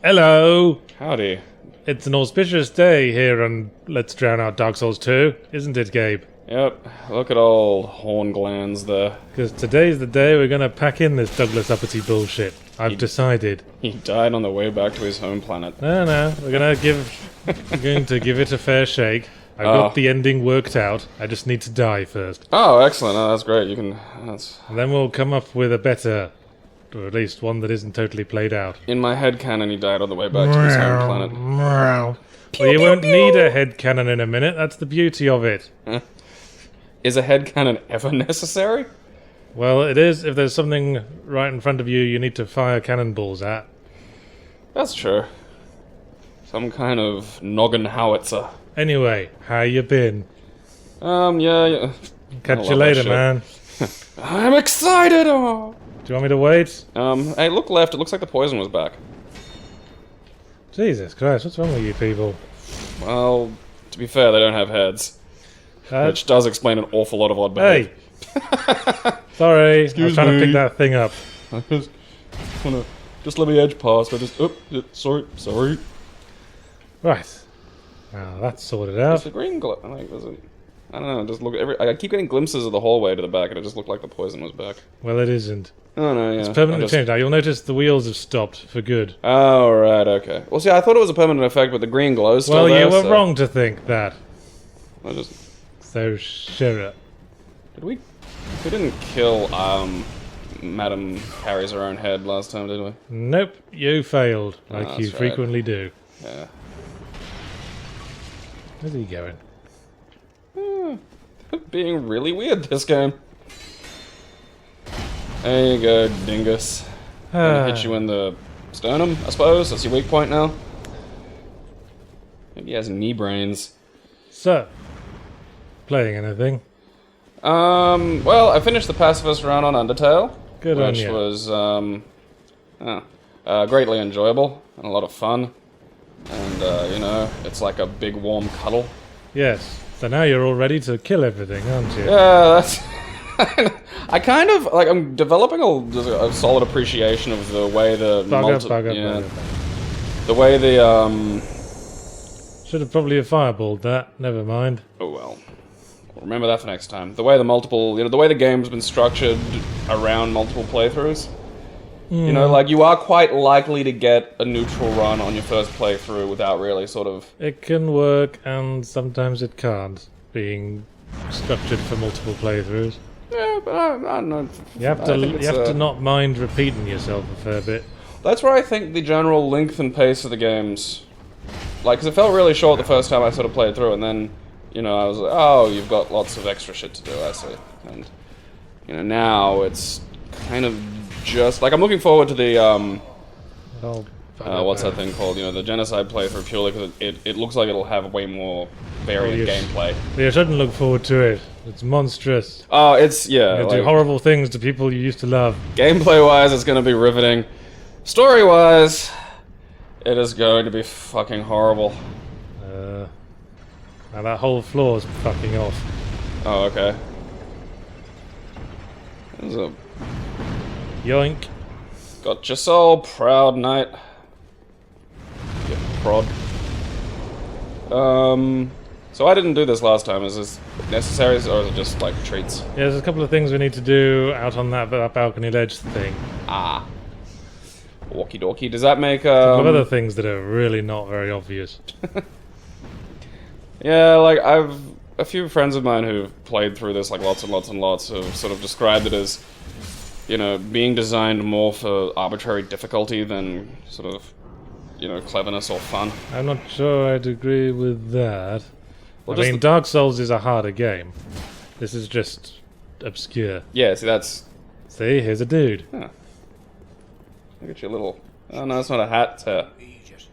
Hello! Howdy. It's an auspicious day here on Let's Drown Out Dark Souls 2, isn't it, Gabe? Yep, look at old horn glands there. Because today's the day we're gonna pack in this Douglas Uppity bullshit. I've decided. He died on the way back to his home planet. No, we're going to give it a fair shake. I've got the ending worked out. I just need to die first. Oh, excellent. Oh, that's great. You can... And then we'll come up with a better, or at least one that isn't totally played out. In my head canon, he died on the way back to his home planet. Well, you won't need a headcanon in a minute. That's the beauty of it. Is a headcanon ever necessary? Well, it is if there's something right in front of you need to fire cannonballs at. That's true. Some kind of noggin howitzer. Anyway, how you been? Yeah. Catch you later, man. I'm excited! Oh. Do you want me to wait? Hey, look left. It looks like the poison was back. Jesus Christ, what's wrong with you people? Well, to be fair, they don't have heads. Which does explain an awful lot of odd behavior. Hey! Sorry, I was trying to pick that thing up. Just let me edge past. Sorry. Right. Now that's sorted out. It's the green glow. Like, I don't know. Just look. I keep getting glimpses of the hallway to the back, and it just looked like the poison was back. Well, it isn't. Oh no, yeah. It's permanently changed now. You'll notice the wheels have stopped for good. Oh right, okay. Well, see, I thought it was a permanent effect, but the green glow's still there. Well, you were wrong to think that. I just. So sure. Did we? We didn't kill Madam carries her own head last time, did we? Nope, you failed, like you frequently do. Yeah. Where's he going? Being really weird this game. There you go, dingus. Gonna hit you in the sternum, I suppose. That's your weak point now. Maybe he has knee brains. So, playing anything? Well, I finished the pacifist run on Undertale. Good on you. Which was, greatly enjoyable and a lot of fun. And, you know, it's like a big warm cuddle. Yes. So now you're all ready to kill everything, aren't you? Yeah, that's... I kind of, like, I'm developing a solid appreciation of the way the... The way the, Should have probably fireballed that. Never mind. Oh, well. We'll remember that for next time. The way the multiple... You know, the way the game's been structured around multiple playthroughs. You know, like, you are quite likely to get a neutral run on your first playthrough without really sort of... It can work, and sometimes it can't, being structured for multiple playthroughs. Yeah, but I don't know. You have to not mind repeating yourself a fair bit. That's where I think the general length and pace of the games... Like, because it felt really short the first time I sort of played through, and then, you know, I was like, oh, you've got lots of extra shit to do, I see. And, you know, now it's kind of just... Like, I'm looking forward to the, what's that thing called? You know, the Genocide playthrough, purely because it looks like it'll have way more varied gameplay. You shouldn't look forward to it. It's monstrous. Oh, it's, yeah. You do horrible things to people you used to love. Gameplay-wise, it's going to be riveting. Story-wise, it is going to be fucking horrible. Now that whole floor's fucking off. Oh, okay. There's a... Yoink. Got your soul, proud knight. You prod. So I didn't do this last time. Is this necessary, or is it just, like, treats? Yeah, there's a couple of things we need to do out on that balcony ledge thing. Ah. Walkie dokie. Does that make, A couple of other things that are really not very obvious. Yeah, like, a few friends of mine who've played through this, like, lots and lots and lots have sort of described it as, you know, being designed more for arbitrary difficulty than sort of, you know, cleverness or fun. I'm not sure I'd agree with that. Well, I mean, Dark Souls is a harder game. This is just obscure. Yeah, see, that's... See, here's a dude. Huh. Look at your little... Oh, no, it's not a hat.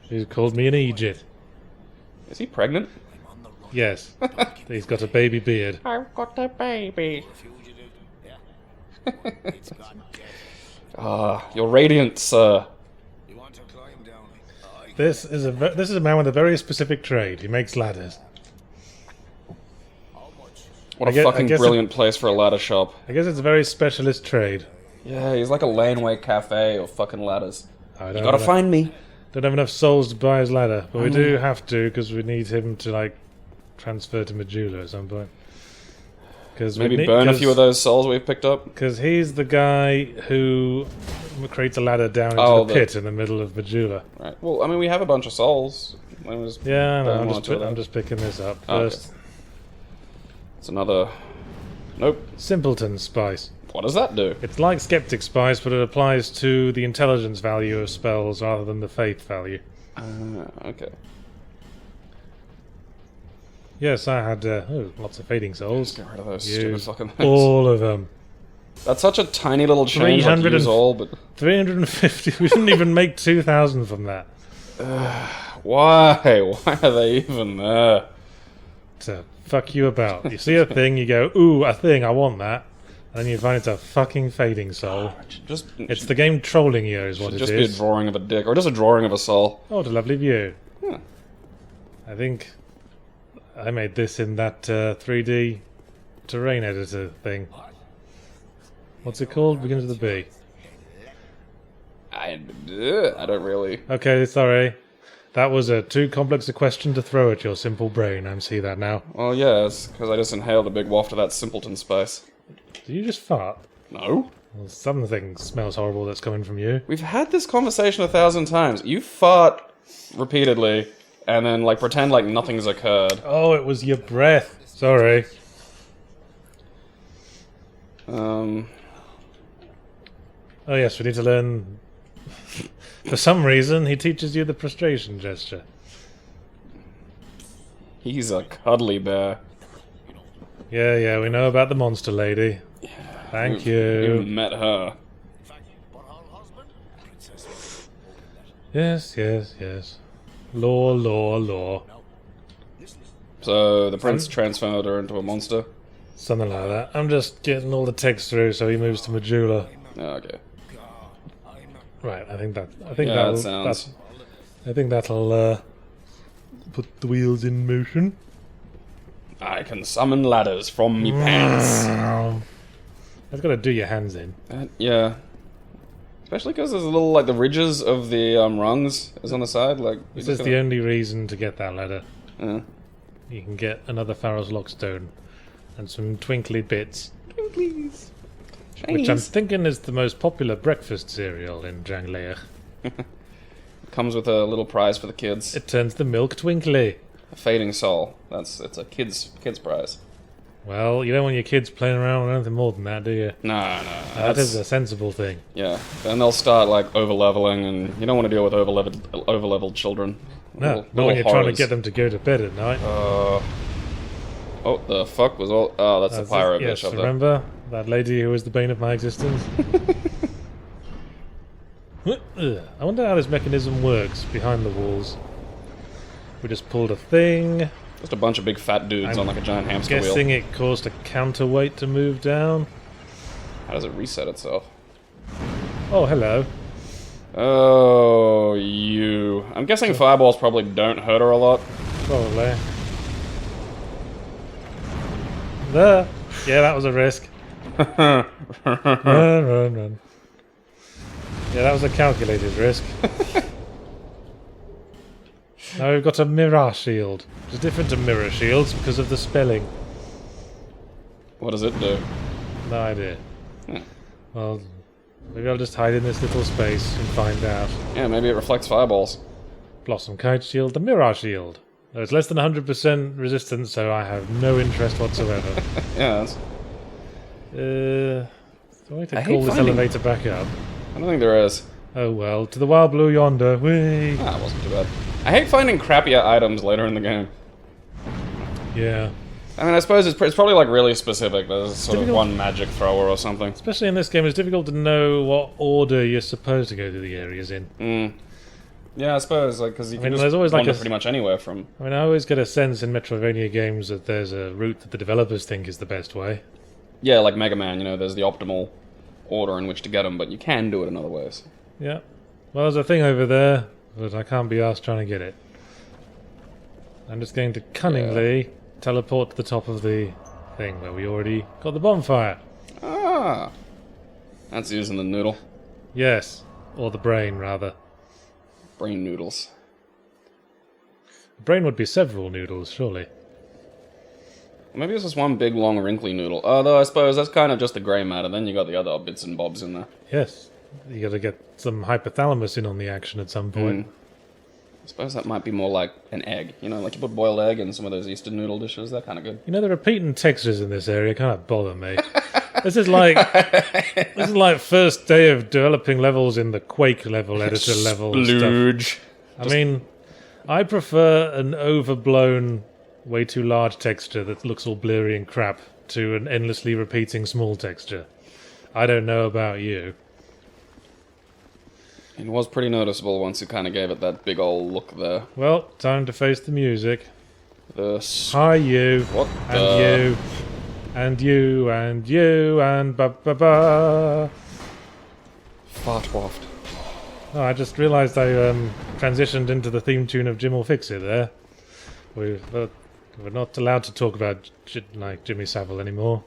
He's called me an Egypt. Is he pregnant? Yes. He's got a baby beard. I've got a baby. You're radiant, sir. This is a man with a very specific trade. He makes ladders. What a fucking brilliant place for a ladder shop. I guess it's a very specialist trade. Yeah, he's like a laneway cafe of fucking ladders. You gotta find me. Don't have enough souls to buy his ladder, but we do have to because we need him to like transfer to Majula at some point. Maybe burn a few of those souls we've picked up. Because he's the guy who creates a ladder down into the pit in the middle of Majula. Right. Well, I mean, we have a bunch of souls. Yeah, I know. I'm just picking this up first. Okay. It's another. Nope. Simpleton Spice. What does that do? It's like Skeptic Spice, but it applies to the intelligence value of spells rather than the faith value. Okay. Yes, I had lots of fading souls. Get rid of those stupid fucking things. All of them. That's such a tiny little change. 300 use all, but 350. We didn't even make 2,000 from that. Why? Why are they even there? To fuck you about. You see a thing, you go, ooh, a thing, I want that. And then you find it's a fucking fading soul. It's the game trolling you, is what it is. Just be a drawing of a dick, or just a drawing of a soul. Oh, what a lovely view. Yeah. I think I made this in that 3D terrain editor thing. What's it called? Begins with a B. I don't really. Okay, sorry. That was too complex a question to throw at your simple brain. I see that now. Well, yes, because I just inhaled a big waft of that Simpleton Spice. Did you just fart? No. Well, something smells horrible that's coming from you. We've had this conversation 1,000 times. You fart repeatedly, and then like pretend like nothing's occurred. Oh, it was your breath. Sorry. Oh yes, we need to learn. For some reason, he teaches you the prostration gesture. He's a cuddly bear. Yeah, we know about the monster lady. Thank you. You met her. Yes. Law. So the prince transferred her into a monster? Something like that. I'm just getting all the text through so he moves to Majula. Oh, okay. Right, I think that'll put the wheels in motion. I can summon ladders from me pants. That's got to do your hands in. Yeah. Especially because there's a little, like, the ridges of the rungs is on the side. Like, this is the only reason to get that ladder. Yeah. You can get another Pharaoh's Lockstone and some twinkly bits. Twinklies. Which I'm thinking is the most popular breakfast cereal in Jangleer. Comes with a little prize for the kids. It turns the milk twinkly. A fading soul. It's a kids prize. Well, you don't want your kids playing around with anything more than that, do you? No. That is a sensible thing. Yeah. Then they'll start like over-leveling, and you don't want to deal with over-leveled children. No, not when you're trying to get them to go to bed at night. Oh, the fuck was all... Oh, that's a pirate bitch up there. Remember? That lady who was the bane of my existence? I wonder how this mechanism works behind the walls. We just pulled a thing. Just a bunch of big fat dudes on like a giant hamster wheel. Guessing it caused a counterweight to move down. How does it reset itself? Oh, hello. Oh, you. I'm guessing fireballs probably don't hurt her a lot. Probably. There. Yeah, that was a risk. Run. Yeah, that was a calculated risk. Now we've got a mirror shield. It's different to mirror shields because of the spelling. What does it do? No idea. Well, maybe I'll just hide in this little space and find out. Yeah, maybe it reflects fireballs. Blossom Kite Shield, the mirror shield. No, it's less than 100% resistance, so I have no interest whatsoever. Yeah, that's... Do I need to call this elevator back up? I don't think there is. Oh well, to the wild blue yonder. Whee! Ah, it wasn't too bad. I hate finding crappier items later in the game. Yeah. I mean, I suppose it's probably like really specific. There's sort of one magic thrower or something. Especially in this game, it's difficult to know what order you're supposed to go through the areas in. Yeah, I suppose, like, because you can there's always wander pretty much anywhere from... I mean, I always get a sense in Metroidvania games that there's a route that the developers think is the best way. Yeah, like Mega Man, you know, there's the optimal order in which to get them, but you can do it in other ways. Yeah. Well, there's a thing over there, but I can't be asked trying to get it. I'm just going to cunningly teleport to the top of the thing where we already got the bonfire. Ah! That's using the noodle. Yes. Or the brain, rather. Brain noodles. Brain would be several noodles, surely. Maybe it's just one big, long, wrinkly noodle. Although I suppose that's kind of just the grey matter. Then you got the other bits and bobs in there. Yes. You gotta get some hypothalamus in on the action at some point. I suppose that might be more like an egg. You know, like you put boiled egg in some of those Eastern noodle dishes. They're kind of good. You know, the repeating textures in this area kind of bother me. This is like first day of developing levels in the Quake level editor level stuff. I mean, I prefer an overblown, way too large texture that looks all blurry and crap to an endlessly repeating small texture. I don't know about you. It was pretty noticeable once you kind of gave it that big old look there. Well, time to face the music. The Hi, you. What and the... you. And you, and you, and ba-ba-ba. Fart waft. Oh, I just realised I transitioned into the theme tune of Jim Will Fix It there. We're not allowed to talk about like Jimmy Savile anymore.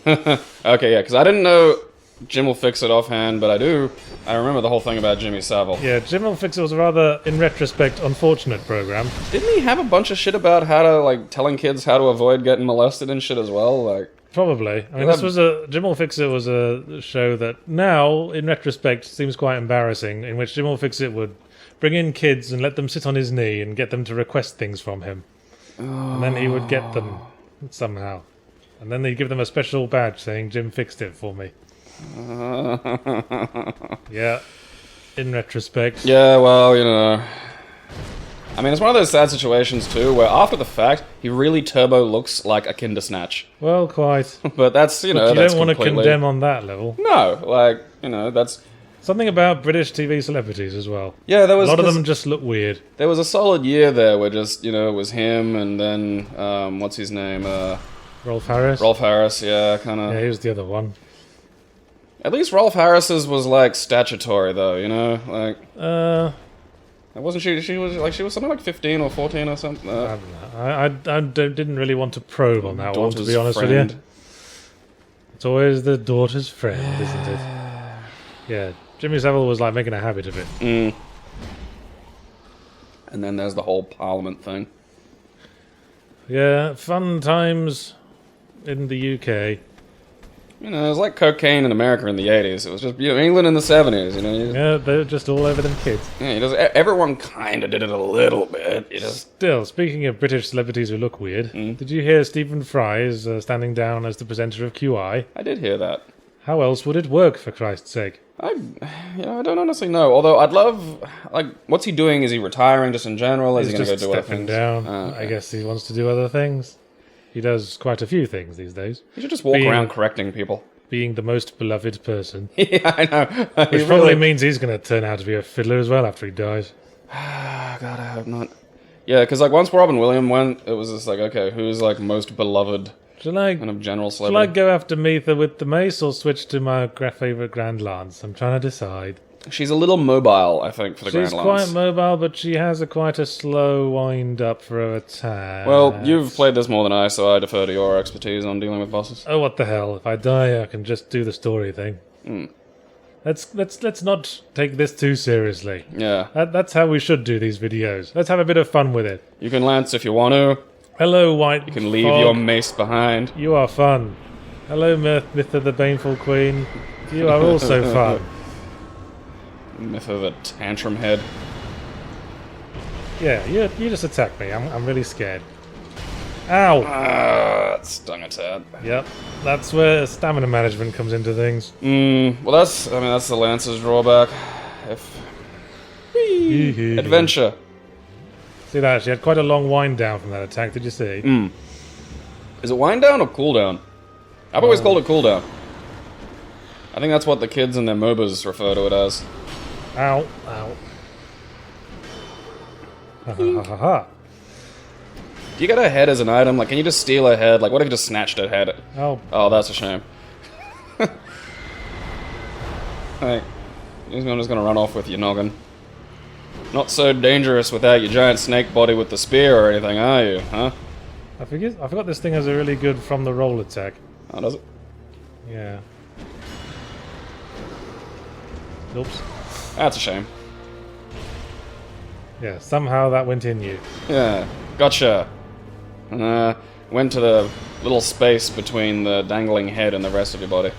Okay, yeah, because I didn't know Jim Will Fix It offhand, but I remember the whole thing about Jimmy Savile. Yeah, Jim Will Fix It was a rather, in retrospect, unfortunate program. Didn't he have a bunch of shit about how to, like, telling kids how to avoid getting molested and shit as well? Like, probably. I mean, Jim Will Fix It was a show that now, in retrospect, seems quite embarrassing, in which Jim Will Fix It would bring in kids and let them sit on his knee and get them to request things from him. And then he would get them somehow. And then they'd give them a special badge saying, Jim fixed it for me. Yeah, in retrospect. Yeah, well, you know. I mean, it's one of those sad situations, too, where after the fact, he really turbo looks like a Kindersnatch. Well, quite. But that's, you know, but you that's don't want to completely... condemn on that level. No, like, you know, that's... Something about British TV celebrities as well. Yeah, there was... A lot of them just look weird. There was a solid year there where just, you know, it was him and then, what's his name? Rolf Harris? Rolf Harris, yeah, kind of... Yeah, he was the other one. At least Rolf Harris's was, like, statutory, though, you know? Like... Wasn't she... She was something like 15 or 14 or something. I don't know. I didn't really want to probe on that one, to be honest with you. It's always the daughter's friend, isn't it? Yeah, Jimmy Savile was, like, making a habit of it. Mm. And then there's the whole Parliament thing. Yeah, fun times in the UK. You know, it was like cocaine in America in the 80s. It was just, you know, England in the 70s, you know. Yeah, they were just all over them kids. Yeah, everyone kind of did it a little bit. Still, speaking of British celebrities who look weird, did you hear Stephen Fry is standing down as the presenter of QI? I did hear that. How else would it work, for Christ's sake? I don't honestly know. Although I'd love, like, what's he doing? Is he retiring just in general? Is he going to go do other things? Down. Okay. I guess he wants to do other things. He does quite a few things these days. He should just walk around correcting people. Being the most beloved person. Yeah, I know. Which probably means he's going to turn out to be a fiddler as well after he dies. God, I hope not. Yeah, because, like, once Robin Williams went, it was just like, okay, who's, like, most beloved kind of general celebrity? Shall I go after Meetha with the mace or switch to my favourite Grand Lance? I'm trying to decide. She's a little mobile, I think, for the Grand Lance. She's quite mobile, but she has quite a slow wind-up for her attack. Well, you've played this more than I, so I defer to your expertise on dealing with bosses. Oh, what the hell. If I die, I can just do the story thing. Let's not take this too seriously. Yeah. That's how we should do these videos. Let's have a bit of fun with it. You can lance if you want to. Hello, White You can leave your mace behind. You are fun. Hello, Mytha the Baneful Queen. You are also fun. Myth of a tantrum head. Yeah, you just attack me. I'm really scared. Ow! That stung a tad. Yep, that's where stamina management comes into things. Well, that's the Lance's drawback. Adventure. See that? She had quite a long wind down from that attack. Did you see? Is it wind down or cooldown? I've always called it cooldown. I think that's what the kids in their MOBAs refer to it as. Ow! Ow! Ha ha ha ha ha! Do you get a head as an item? Like, can you just steal a head? Like, what if you just snatched a head? Oh, that's a shame. Hey, I'm just gonna run off with your noggin. Not so dangerous without your giant snake body with the spear or anything, are you? Huh? I forgot this thing has a really good from the roll attack. Oh, does it? Yeah. Oops. That's a shame. Yeah, somehow that went in you. Yeah, gotcha. Went to the little space between the dangling head and the rest of your body.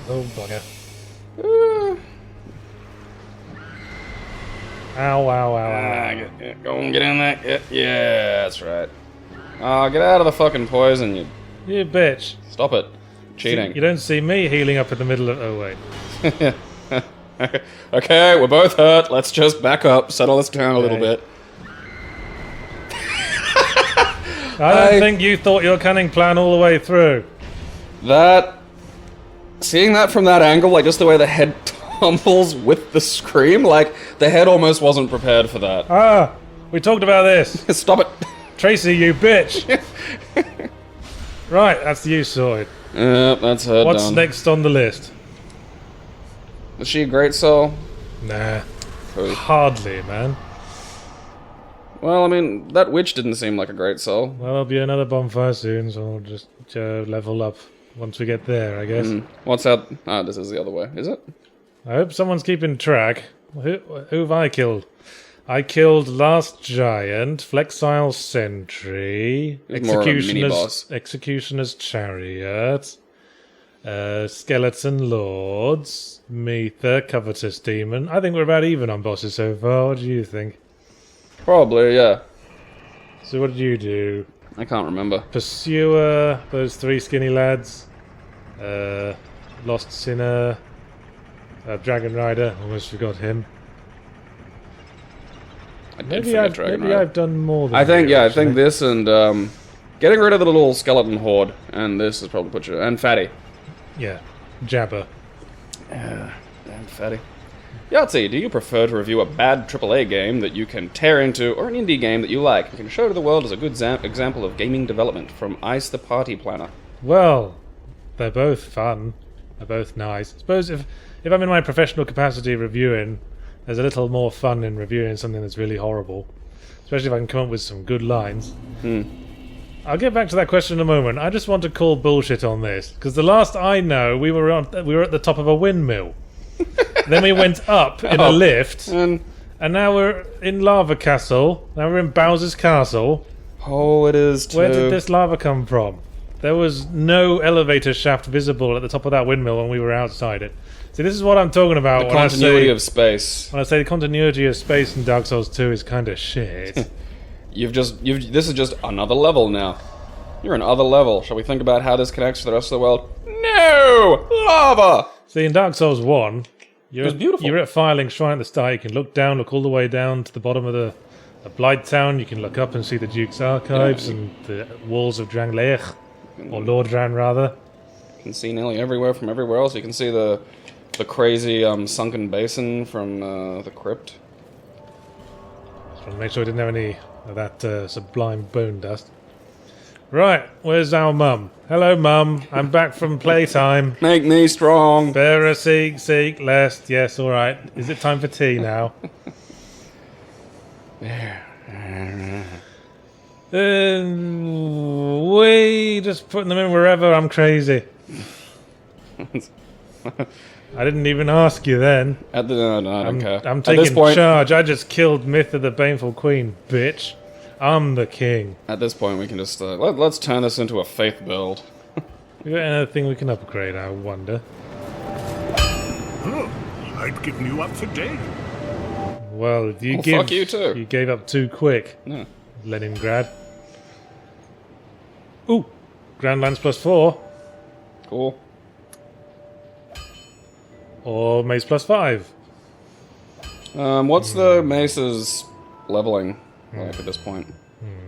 Oh, bugger. Uh, Ow, ow, ow, ow. Go and get in there. Yeah, that's right. Oh, get out of the fucking poison, you... You bitch. Stop it. Cheating. You don't see me healing up in the middle of... Oh, wait. Okay, we're both hurt. Let's just back up, settle this down a little bit. I don't think you thought your cunning plan all the way through. Seeing that from that angle, like just the way the head tumbles with the scream, like the head almost wasn't prepared for that. Ah, we talked about this. Stop it. Tracy, you bitch. Right, that's you sorted. Yep, that's her What's done. next on the list? Is she a great soul? Nah. Cool. Hardly, man. Well, I mean, that witch didn't seem like a great soul. Well, there'll be another bonfire soon, so we'll just level up once we get there, I guess. What's that? Ah, this is the other way, is it? I hope someone's keeping track. Who've I killed? I killed Last Giant, Flexile Sentry, He's more of a mini-boss. Executioner's Chariot, Skeleton Lords, Mether, Covetous Demon. I think we're about even on bosses so far. What do you think? Probably, yeah. So what did you do? I can't remember. Pursuer, those 3 skinny lads, Lost Sinner, Dragon Rider, almost forgot him. I did Maybe forget Dragon Rider. I've done more than I think, you, yeah, actually. I think this and getting rid of the little skeleton horde, and this has probably put you... And Fatty. Yeah, Jabber. Damn Fatty. Yahtzee, do you prefer to review a bad AAA game that you can tear into, or an indie game that you like and can show to the world as a good example of gaming development from Ice the Party Planner? Well, they're both fun. They're both nice. I suppose if I'm in my professional capacity reviewing, there's a little more fun in reviewing something that's really horrible. Especially if I can come up with some good lines. I'll get back to that question in a moment. I just want to call bullshit on this, because the last I know, we were at the top of a windmill. Then we went up in a lift, and now we're in Lava Castle. Now we're in Bowser's Castle. Oh, it is too. Where did this lava come from? There was no elevator shaft visible at the top of that windmill when we were outside it. See, this is what I'm talking about The continuity of space. when I say the continuity of space in Dark Souls 2 is kind of shit. This is just another level now. You're another level. Shall we think about how this connects to the rest of the world? No! Lava! See, in Dark Souls 1, was beautiful. You're at Firelink Shrine at the start. You can look all the way down to the bottom of the Blight Town. You can look up and see the Duke's Archives and the walls of Drangleich, or Lord Dran, rather. You can see nearly everywhere from everywhere else. You can see the crazy sunken basin from the crypt. Just want to make sure I didn't have any of that sublime bone dust. Right, where's our mum? Hello, mum. I'm back from playtime. Make me strong. Bearer, seek, lest. Yes, all right. Is it time for tea now? We just putting them in wherever. I'm crazy. I didn't even ask you then. No, I don't care. I'm At this taking point, charge. I just killed Myth of the Baneful Queen, bitch. I'm the king. At this point, we can just let's turn this into a faith build. We got anything we can upgrade? I wonder. Oh, I'd given you up for dead. Well, you fuck you too. You gave up too quick, Yeah. Leningrad. Ooh, Grand Lance +4 Cool. or Mace +5. What's the mace's leveling like at this point?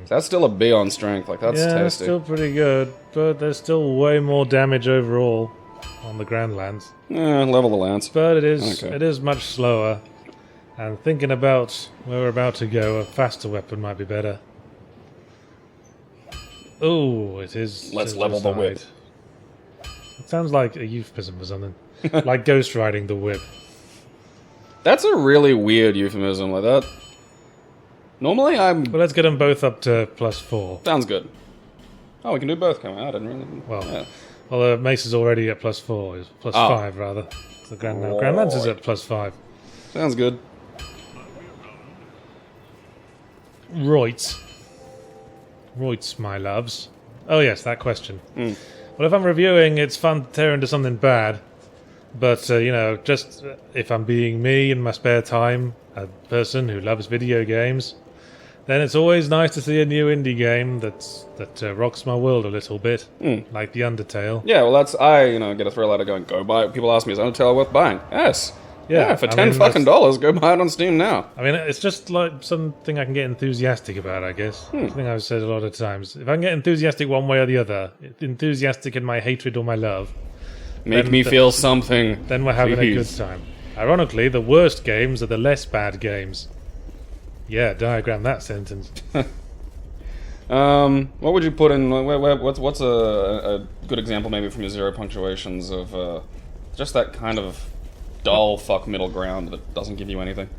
That's still a B on strength. Like that's Yeah, tasty. it's still pretty good, but there's still way more damage overall on the Grand Lance. Yeah, level the lance. But it is Okay. much slower. And thinking about where we're about to go, a faster weapon might be better. Oh, it is. Let's to level the side. whip. It sounds like a euphemism or something. Like ghost riding the whip. That's a really weird euphemism like that. Normally, I'm. Well, let's get them both up to +4. Sounds good. Oh, we can do both. Come out. I didn't really. Well, yeah. well, Mace is already at +4. Is +5 rather. The Grand Lance is at +5. Sounds good. Right. Right, my loves. Oh yes, that question. Well, if I'm reviewing, it's fun to tear into something bad. But, you know, just if I'm being me in my spare time, a person who loves video games, then it's always nice to see a new indie game that rocks my world a little bit, like the Undertale. Yeah, well, I get a thrill out of going, go buy it. People ask me, is Undertale worth buying? Yes. Yeah, for $10 dollars, go buy it on Steam now. I mean, it's just like something I can get enthusiastic about, I guess. I think I've said a lot of times. If I can get enthusiastic one way or the other, enthusiastic in my hatred or my love, Make me feel something. then we're having a good time. Ironically, the worst games are the less bad games. Yeah, diagram that sentence. What would you put in? What's a good example, maybe from your zero punctuations of just that kind of dull fuck middle ground that doesn't give you anything?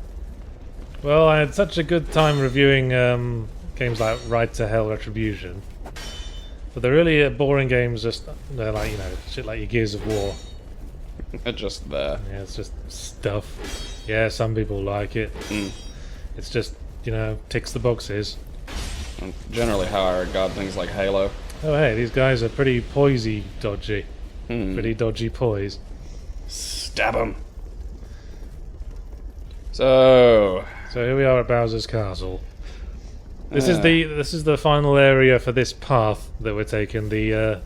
Well, I had such a good time reviewing games like Ride to Hell Retribution. But the really boring games, they're like, shit like your Gears of War. They're just there. Yeah, it's just stuff. Yeah, some people like it. It's just, ticks the boxes. And generally how I regard things like Halo. Oh hey, these guys are pretty poisey dodgy. Pretty dodgy poise. Stab them. So here we are at Bowser's Castle. This is the final area for this path that we're taking. The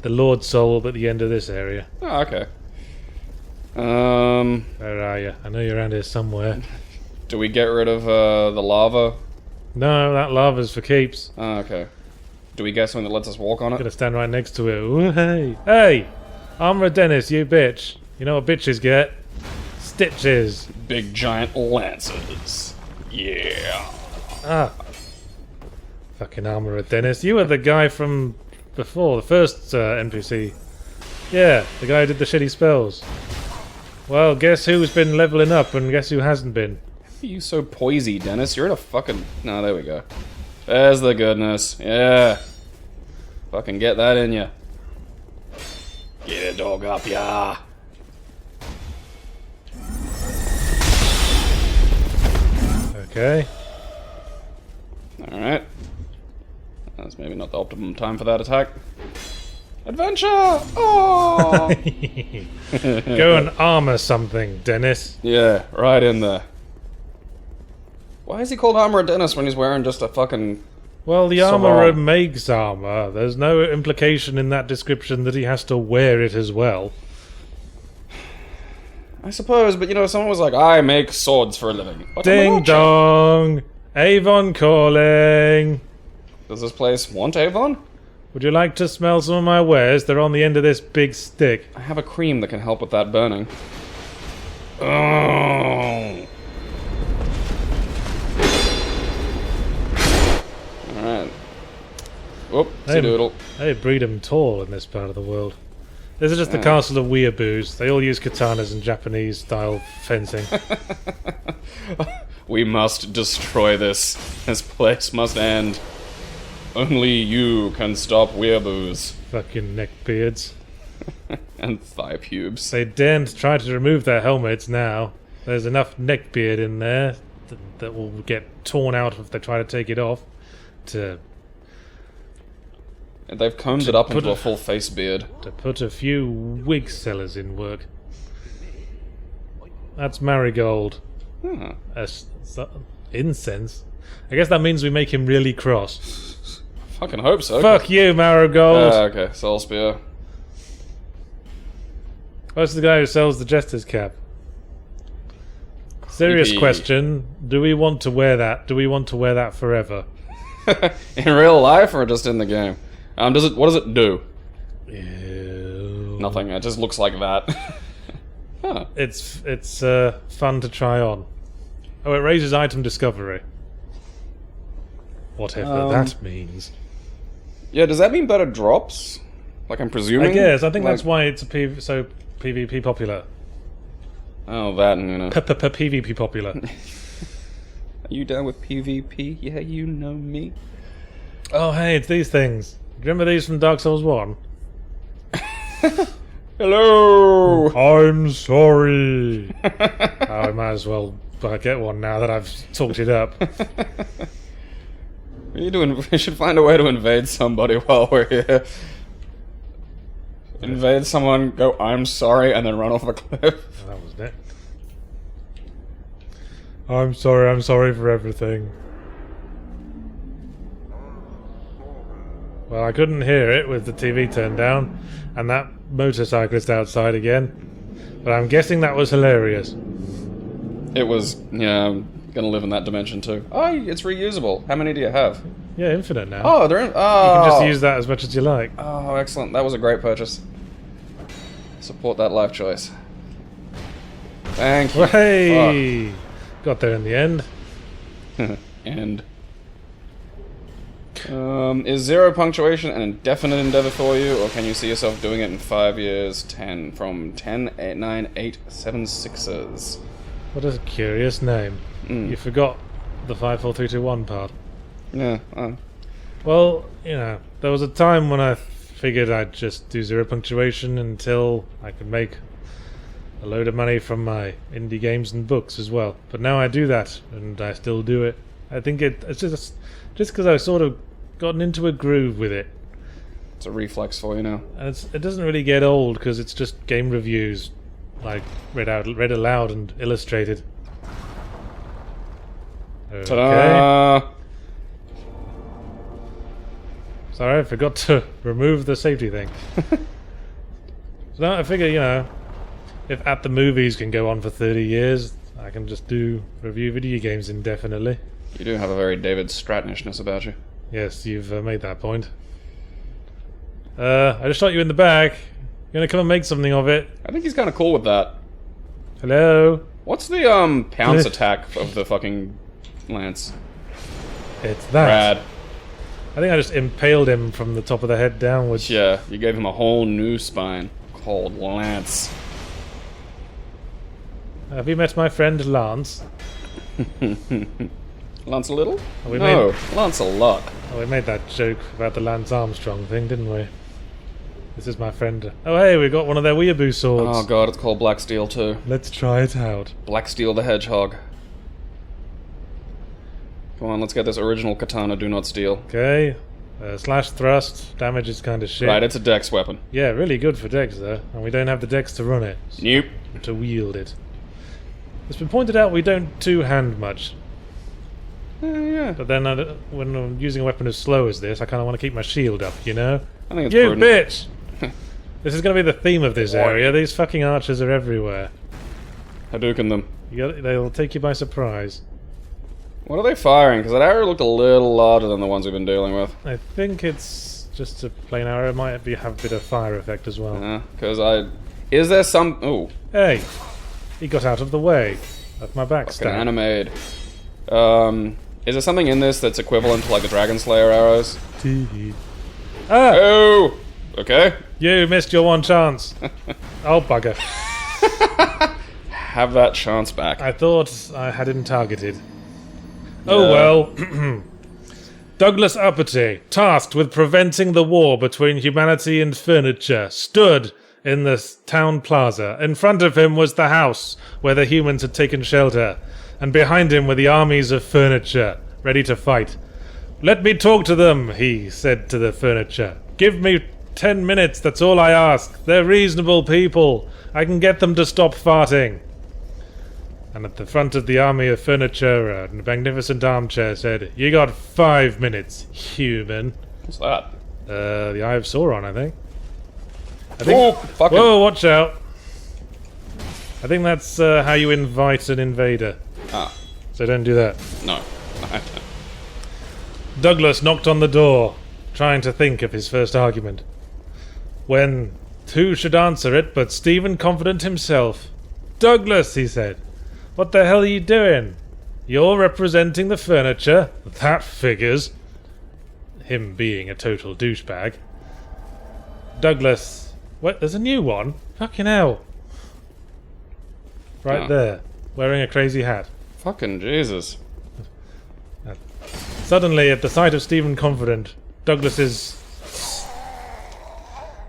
Lord Soul at the end of this area. Oh, okay. Where are you? I know you're around here somewhere. Do we get rid of the lava? No, that lava's for keeps. Oh, okay. Do we get something that lets us walk on it? Gonna stand right next to it. Ooh, hey, Armor Dennis, you bitch. You know what bitches get? Stitches. Big giant lances. Yeah. Ah. Fucking Armor Dennis. You were the guy from before, the first NPC. Yeah, the guy who did the shitty spells. Well, guess who's been leveling up and guess who hasn't been? Why are you so poisey, Dennis? You're in a fucking... No, there we go. There's the goodness. Yeah. Fucking get that in ya. Get a dog up, ya. Okay. Alright. That's maybe not the optimum time for that attack. Adventure! Oh! Go and armor something, Dennis. Yeah, right in there. Why is he called Armor Dennis when he's wearing just a fucking... Well, the sarong? armorer makes armor. There's no implication in that description that he has to wear it as well. I suppose, but someone was like, I make swords for a living. But Ding dong! Avon calling! Does this place want Avon? Would you like to smell some of my wares? They're on the end of this big stick. I have a cream that can help with that burning. Oh. Alright. Whoop, doodle. They breed them tall in this part of the world. This is just the castle of weeaboos. They all use katanas and Japanese-style fencing. We must destroy this. This place must end. Only you can stop weeaboos. Fucking neckbeards. And thigh pubes. They daren't try to remove their helmets now. There's enough neckbeard in there that will get torn out if they try to take it off. They've combed it up into a full face beard. To put a few wig sellers in work. That's Marigold. Incense? I guess that means we make him really cross. Fucking hope so. Fuck you, Marigold! Okay, Soul Spear. What's the guy who sells the Jester's cap? Serious question. Do we want to wear that? Do we want to wear that forever? In real life or just in the game? What does it do? Ew. Nothing. It just looks like that. Huh. It's fun to try on. Oh, it raises item discovery. Whatever that means. Yeah, does that mean better drops? Like, I'm presuming? I guess. I think that's why it's so PvP popular. Oh, that, PvP popular. Are you down with PvP? Yeah, you know me. Oh, hey, it's these things. Do you remember these from Dark Souls 1? Hello! I'm sorry. I might as well get one now that I've talked it up. We should find a way to invade somebody while we're here. Invade someone, go, I'm sorry, and then run off a cliff. That was it. I'm sorry for everything. Well, I couldn't hear it with the TV turned down, and that motorcyclist outside again. But I'm guessing that was hilarious. It was, yeah, I'm gonna live in that dimension too. Oh, it's reusable. How many do you have? Yeah, infinite now. Oh, they're in, oh! You can just use that as much as you like. Oh, excellent. That was a great purchase. Support that life choice. Thank you. Hey! Got there in the end. And is 0 punctuation an indefinite endeavor for you, or can you see yourself doing it in 5 years? 10 from 10, 8, 9, 8, 7, 6s. What a curious name. You forgot the 5, 4, 3, 2, 1 part. Yeah. Well, you know, there was a time when I figured I'd just do 0 punctuation until I could make a load of money from my indie games and books as well. But now I do that, and I still do it. I think it's just because I've sort of gotten into a groove with it. It's a reflex for you now. And it doesn't really get old because it's just game reviews, like read aloud and illustrated. Okay. Ta-da! Sorry, I forgot to remove the safety thing. So now I figure, you know, if At the Movies can go on for 30 years, I can just review video games indefinitely. You do have a very David Stratnishness about you. Yes, you've made that point. I just shot you in the back. You gonna come and make something of it? I think he's kind of cool with that. Hello? What's the pounce attack of the fucking lance? It's that. Rad. I think I just impaled him from the top of the head downwards. Yeah, you gave him a whole new spine called Lance. Have you met my friend Lance? Lance a little? Oh, we No, Lance a lot. Oh, we made that joke about the Lance Armstrong thing, didn't we? This is my friend. Oh, hey, we got one of their weeaboo swords. Oh god, it's called Black Steel too. Let's try it out. Black Steel the Hedgehog. Come on, let's get this original katana, do not steal. Okay. Slash thrust. Damage is kind of shit. Right, it's a dex weapon. Yeah, really good for dex, though. And we don't have the dex to run it. Nope. To wield it. It's been pointed out we don't two-hand much. Yeah. But then when I'm using a weapon as slow as this, I kind of want to keep my shield up, you know? I think it's You prudent. bitch! This is going to be the theme of this area. These fucking archers are everywhere. Hadouken them. They'll take you by surprise. What are they firing? Because that arrow looked a little larger than the ones we've been dealing with. I think it's just a plain arrow. It might have a bit of fire effect as well. Because is there some... Ooh. Hey! He got out of the way of my backstab. Fucking animated. Is there something in this that's equivalent to like the Dragon Slayer arrows? Ah! Oh! Okay. You missed your one chance. Oh, bugger. Have that chance back. I thought I had him targeted. Oh well. Douglas Uppity, tasked with preventing the war between humanity and furniture, stood in the town plaza. In front of him was the house where the humans had taken shelter, and behind him were the armies of furniture, ready to fight. Let me talk to them, he said to the furniture. Give me 10 minutes, that's all I ask. They're reasonable people. I can get them to stop farting. And at the front of the army of furniture, a magnificent armchair said, You got 5 minutes, human. What's that? The Eye of Sauron, I think. Oh, fucking... Whoa, watch out. I think that's how you invite an invader. Ah. So don't do that. No. Douglas knocked on the door, trying to think of his first argument. When who should answer it but Stephen Confident himself? Douglas, he said. What the hell are you doing? You're representing the furniture? That figures. Him being a total douchebag. Douglas... What? There's a new one? Fucking hell. Right there. Wearing a crazy hat. Fucking Jesus. Suddenly, at the sight of Stephen Confident, Douglas's...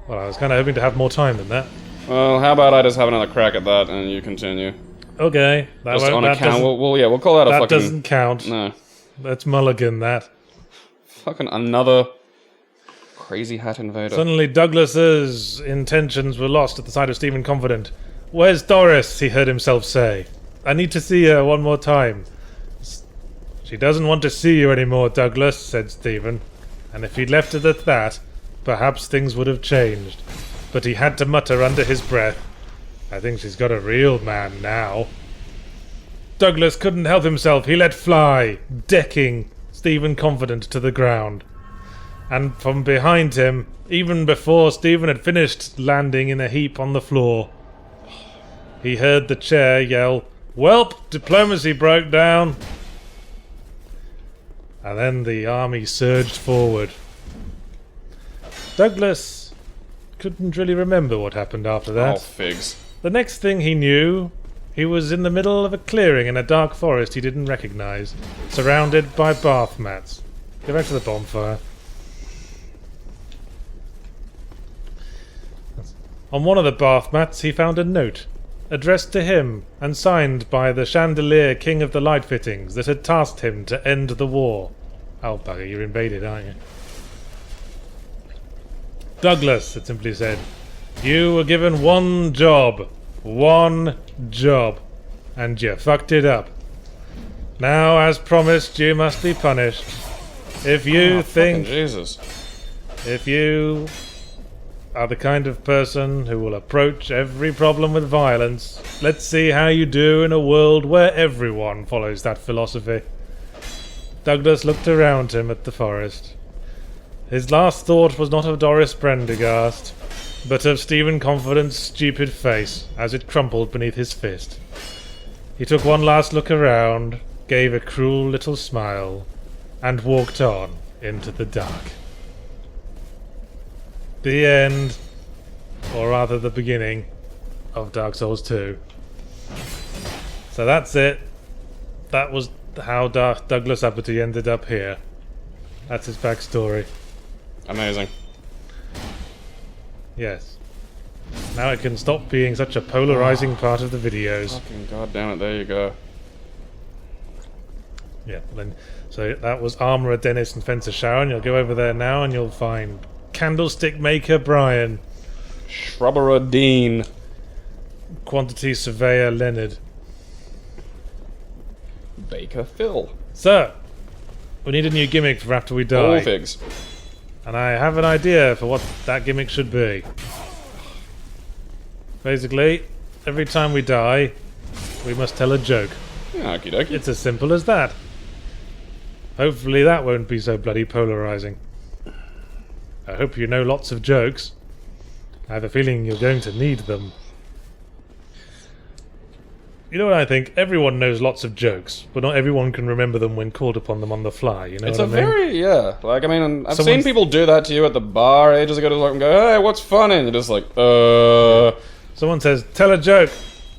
Well, I was kind of hoping to have more time than that. Well, how about I just have another crack at that and you continue? Okay. Just on account. We'll call that a that fucking... doesn't count. No. Let's mulligan that. Fucking another crazy hat invader. Suddenly Douglas's intentions were lost at the sight of Stephen Confident. "Where's Doris?" he heard himself say. "I need to see her one more time." "She doesn't want to see you anymore, Douglas," said Stephen. And if he'd left it at that, perhaps things would have changed. But he had to mutter under his breath, "I think she's got a real man now." Douglas couldn't help himself. He let fly, decking Stephen Confident to the ground. And from behind him, even before Stephen had finished landing in a heap on the floor, he heard the chair yell, "Welp, diplomacy broke down." And then the army surged forward. Douglas couldn't really remember what happened after that. Oh, figs. The next thing he knew, he was in the middle of a clearing in a dark forest he didn't recognize, surrounded by bath mats. Go back to the bonfire. On one of the bath mats he found a note, addressed to him and signed by the Chandelier King of the Light Fittings that had tasked him to end the war. Oh bugger, you're invaded, aren't you? "Douglas," it simply said, "you were given one job. One job. And you fucked it up. Now, as promised, you must be punished. If you think... Jesus. If you are the kind of person who will approach every problem with violence, let's see how you do in a world where everyone follows that philosophy." Douglas looked around him at the forest. His last thought was not of Doris Prendergast, but of Stephen Confident's stupid face as it crumpled beneath his fist. He took one last look around, gave a cruel little smile, and walked on into the dark. The end, or rather the beginning, of Dark Souls 2. So that's it. That was how Douglas Uppity ended up here. That's his backstory. Amazing. Yes. Now it can stop being such a polarizing part of the videos. Fucking goddamn it, there you go. Yeah, then, so that was Armourer Dennis and Fencer Sharon. You'll go over there now and you'll find Candlestick Maker Brian, Shrubberer Dean, Quantity Surveyor Leonard. Baker Phil. So, we need a new gimmick for after we die. All figs. And I have an idea for what that gimmick should be. Basically, every time we die, we must tell a joke. Yeah, okie dokie. It's as simple as that. Hopefully that won't be so bloody polarizing. I hope you know lots of jokes. I have a feeling you're going to need them. You know what I think? Everyone knows lots of jokes, but not everyone can remember them when called upon them on the fly, you know It's what I mean? very, yeah. Like, I mean, I've seen people do that to you at the bar ages ago, just like, go, "Hey, what's funny?" And you're just like, Someone says, "Tell a joke."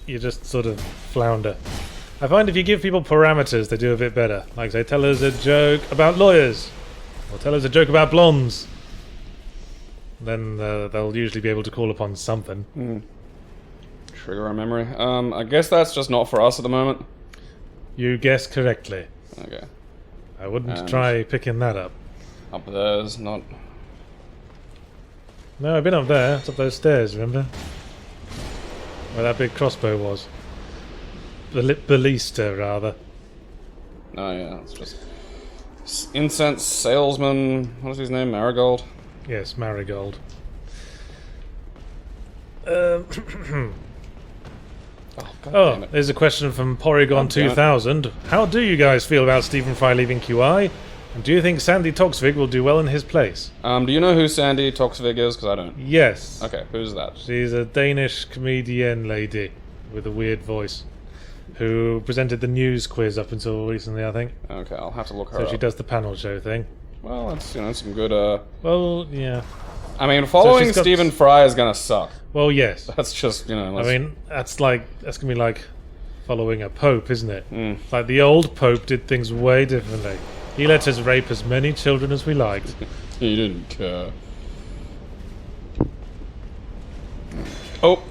You just sort of flounder. I find if you give people parameters, they do a bit better. Like, say, tell us a joke about lawyers. Or tell us a joke about blondes. Then they'll usually be able to call upon something. Trigger our memory. I guess that's just not for us at the moment. You guessed correctly. Okay. I wouldn't try picking that up. Up there's not... No, I've been up there. It's up those stairs, remember? Where that big crossbow was. Ballista, rather. Oh yeah, it's just... Incense salesman... What is his name? Marigold? Yes, Marigold. Damn it. There's a question from Porygon 2000. How do you guys feel about Stephen Fry leaving QI? And do you think Sandy Toxvig will do well in his place? Do you know who Sandy Toxvig is? Because I don't. Yes. Okay, who's that? She's a Danish comedian lady with a weird voice who presented the news quiz up until recently, I think. Okay, I'll have to look her So up. she does the panel show thing. Well, that's, you know, some good, Well, yeah. I mean, following she's got- Stephen Fry is gonna suck. Well, yes. That's just, you know... I mean, that's gonna be like following a pope, isn't it? Mm. Like the old pope did things way differently. He let us rape as many children as we liked. He didn't care. Oh,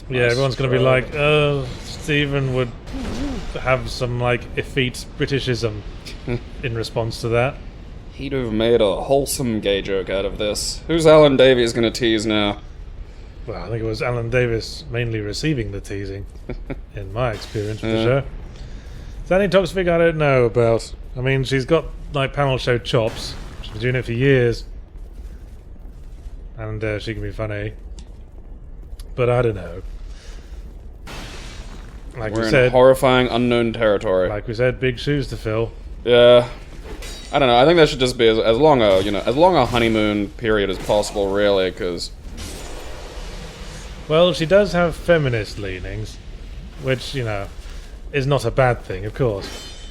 Yeah, Nice everyone's going to be try. like, Stephen would have some, like, effete Britishism in response to that. He'd have made a wholesome gay joke out of this. Who's Alan Davies gonna tease now? Well, I think it was Alan Davis mainly receiving the teasing, in my experience with the Yeah. show. Is there any toxic I don't know about? I mean, she's got, like, panel show chops. She's been doing it for years. And she can be funny. But I don't know. Like We're we in said, horrifying unknown territory. big shoes to fill. Yeah. I don't know. I think that should just be as long a honeymoon period as possible, really, because Well, she does have feminist leanings, which, you know, is not a bad thing, of course.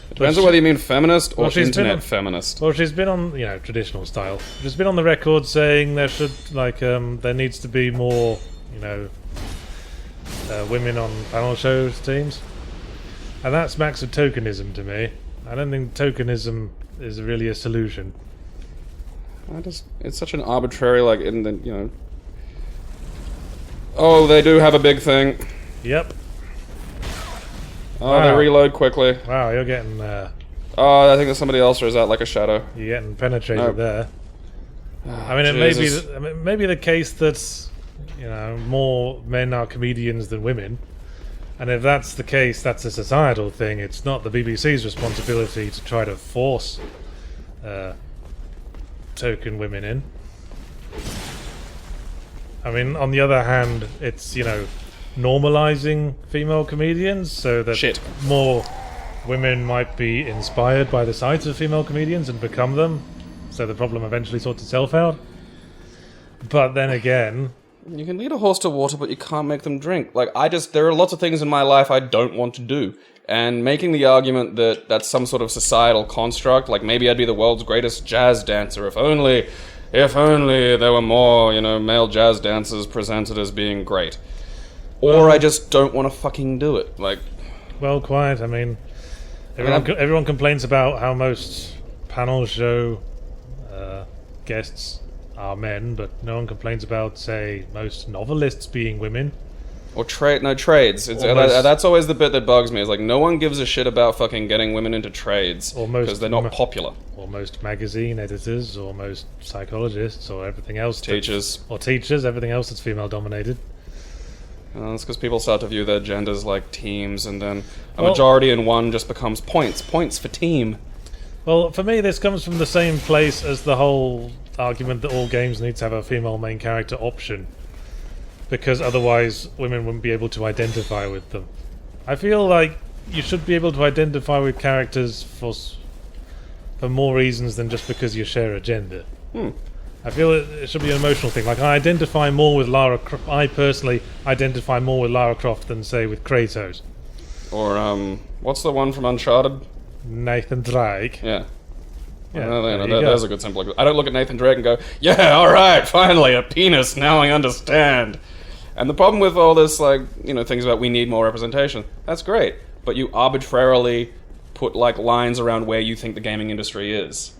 depends on whether you mean feminist or Well, she's been internet on- feminist. Well, she's been on, traditional style. She's been on the record saying there should, there needs to be more, women on panel show teams. And that smacks of tokenism to me. I don't think tokenism is really a solution. It's such an arbitrary, Oh, they do have a big thing. Yep. Oh, they Wow. reload quickly. Wow, you're getting Oh, I think there's somebody else, or is that like a shadow? penetrated No. there. I mean, it may be Jesus. maybe the case that more men are comedians than women, and if that's the case, that's a societal thing. It's not the BBC's responsibility to try to force token women in. I mean, on the other hand, it's normalizing female comedians so that Shit. more women might be inspired by the sight of female comedians and become them, so the problem eventually sorts itself out. But then again, You can lead a horse to water, but you can't make them drink. There are lots of things in my life I don't want to do. And making the argument that that's some sort of societal construct, like maybe I'd be the world's greatest jazz dancer if only there were more, male jazz dancers presented as being great. Or I just don't want to fucking do it. well, quite. I mean, everyone complains about how most panel show guests are men, but no one complains about, say, most novelists being women. Or trades. Almost- That's always the bit that bugs me. Is no one gives a shit about fucking getting women into trades Almost- because they're not popular. Or most magazine editors, or most psychologists, or everything else. Teachers. Or teachers, everything else that's female dominated. It's because people start to view their genders like teams, and then a Well- majority in one just becomes points. Points for team. Well, for me, this comes from the same place as the whole argument that all games need to have a female main character option, because otherwise women wouldn't be able to identify with them. I feel like you should be able to identify with characters for more reasons than just because you share a gender. I feel it should be an emotional thing. Like, I identify more with I personally identify more with Lara Croft than, say, with Kratos. Or, what's the one from Uncharted? Nathan Drake. Yeah. Yeah, There there you there's go. a good simple. I don't look at Nathan Drake and go, yeah, alright, finally, a penis, now I understand. And the problem with all this, things about we need more representation, that's great. But you arbitrarily put, lines around where you think the gaming industry is.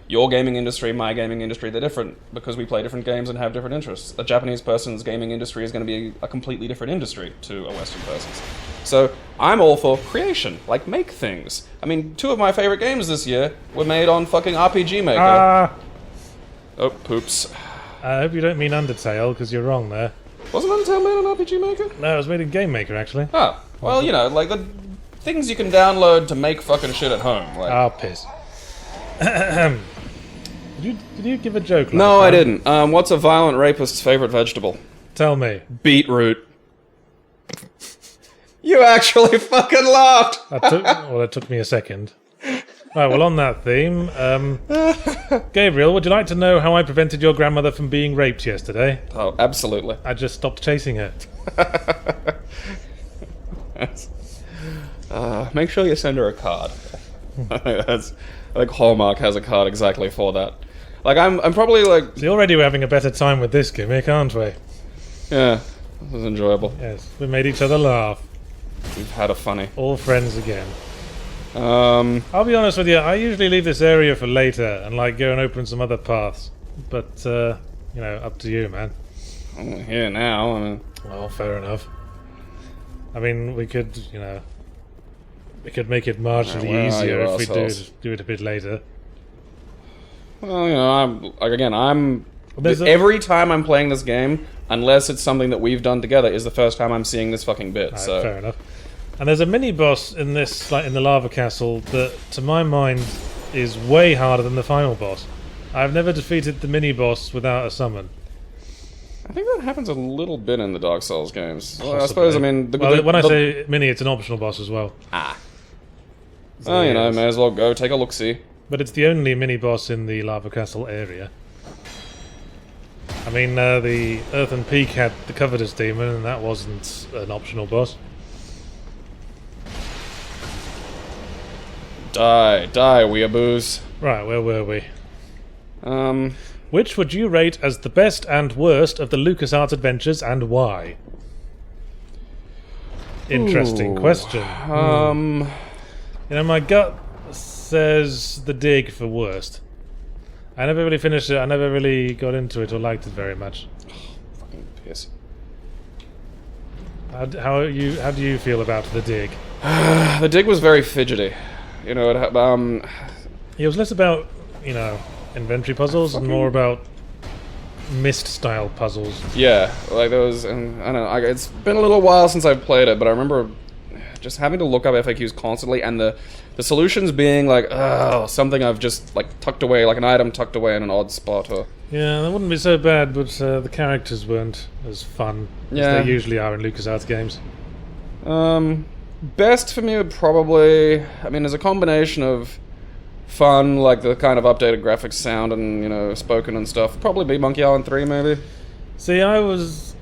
Your gaming industry, my gaming industry, they're different because we play different games and have different interests. A Japanese person's gaming industry is going to be a completely different industry to a Western person's. So, I'm all for creation, make things. I mean, 2 of my favorite games this year were made on fucking RPG Maker. Ah! Oh, poops. I hope you don't mean Undertale, because you're wrong there. Wasn't Untitled made on RPG Maker? No, it was made in Game Maker, actually. Ah, well, the things you can download to make fucking shit at home. Ah, piss. Did you give a joke last No, I time? didn't. What's a violent rapist's favorite vegetable? Tell me. Beetroot. You actually fucking laughed! That took me a second. Right, well, on that theme, Gabriel, would you like to know how I prevented your grandmother from being raped yesterday? Oh, absolutely. I just stopped chasing her. Make sure you send her a card. I think Hallmark has a card exactly for that. I'm probably See, already we're having a better time with this gimmick, aren't we? yeah, this is enjoyable. Yes, we made each other laugh. We've had a funny. All friends again. I'll I'll be honest with you, I usually leave this area for later and go and open some other paths. But, up to you, man. I'm here now. I mean, Well, fair enough. I mean, we could, you know, we could make it marginally Where are easier you if we assholes? do it a bit later. Well, you know, I'm There's a- every time I'm playing this game, unless it's something that we've done together, is the first time I'm seeing this fucking bit. Alright, So fair enough. And there's a mini boss in this, like in the lava castle, that, to my mind, is way harder than the final boss. I've never defeated the mini boss without a summon. I think that happens a little bit in the Dark Souls games. Well, I Possibly. suppose, I mean... When I say mini, it's an optional boss as well. Oh, you know, yes. may as well go take a look-see. But it's the only mini boss in the lava castle area. I mean, the Earthen Peak had the Covetous Demon, and that wasn't an optional boss. Die, weeaboos. Right, where were we? Which Would you rate as the best and worst of the LucasArts adventures, and why? Interesting question. You know, my gut says the Dig for worst. I never really finished it. I never really got into it or liked it very much. fucking piss. How do you feel about the Dig? The Dig was very fidgety. You know, It was less about, you know, inventory puzzles and more about Myst-style puzzles. yeah, like there was, and I don't know, it's been a little while since I've played it, but I remember just having to look up FAQs constantly, and the solutions being like, oh, something I've just like tucked away, like an item tucked away in an odd spot, or Yeah, that wouldn't be so bad, but the characters weren't as fun Yeah. as they usually are in LucasArts games. best for me would probably, I mean, there's a combination of fun, like the kind of updated graphics, sound, and, you know, spoken and stuff. Probably be Monkey Island 3, maybe. See, I was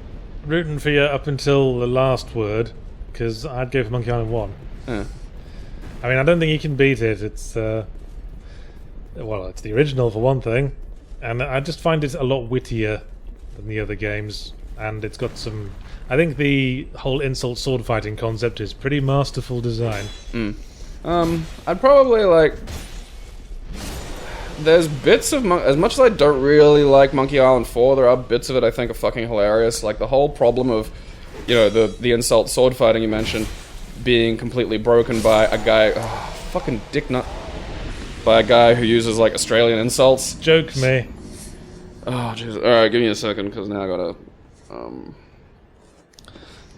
rooting for you up until the last word, because I'd go for Monkey Island 1. Yeah. I mean, I don't think you can beat it. It's, well, it's the original for one thing, and I just find it a lot wittier than the other games, and it's got some... I think the whole insult sword fighting concept is pretty masterful design. I'd probably, like... There's bits of... as much as I don't really like Monkey Island 4, there are bits of it I think are fucking hilarious. Like, the whole problem of, you know, the insult sword fighting you mentioned being completely broken by a guy... Oh, fucking dick nut. By a guy who uses, like, Australian insults. Joke me. Oh, Jesus. Alright, give me a second, because now I gotta...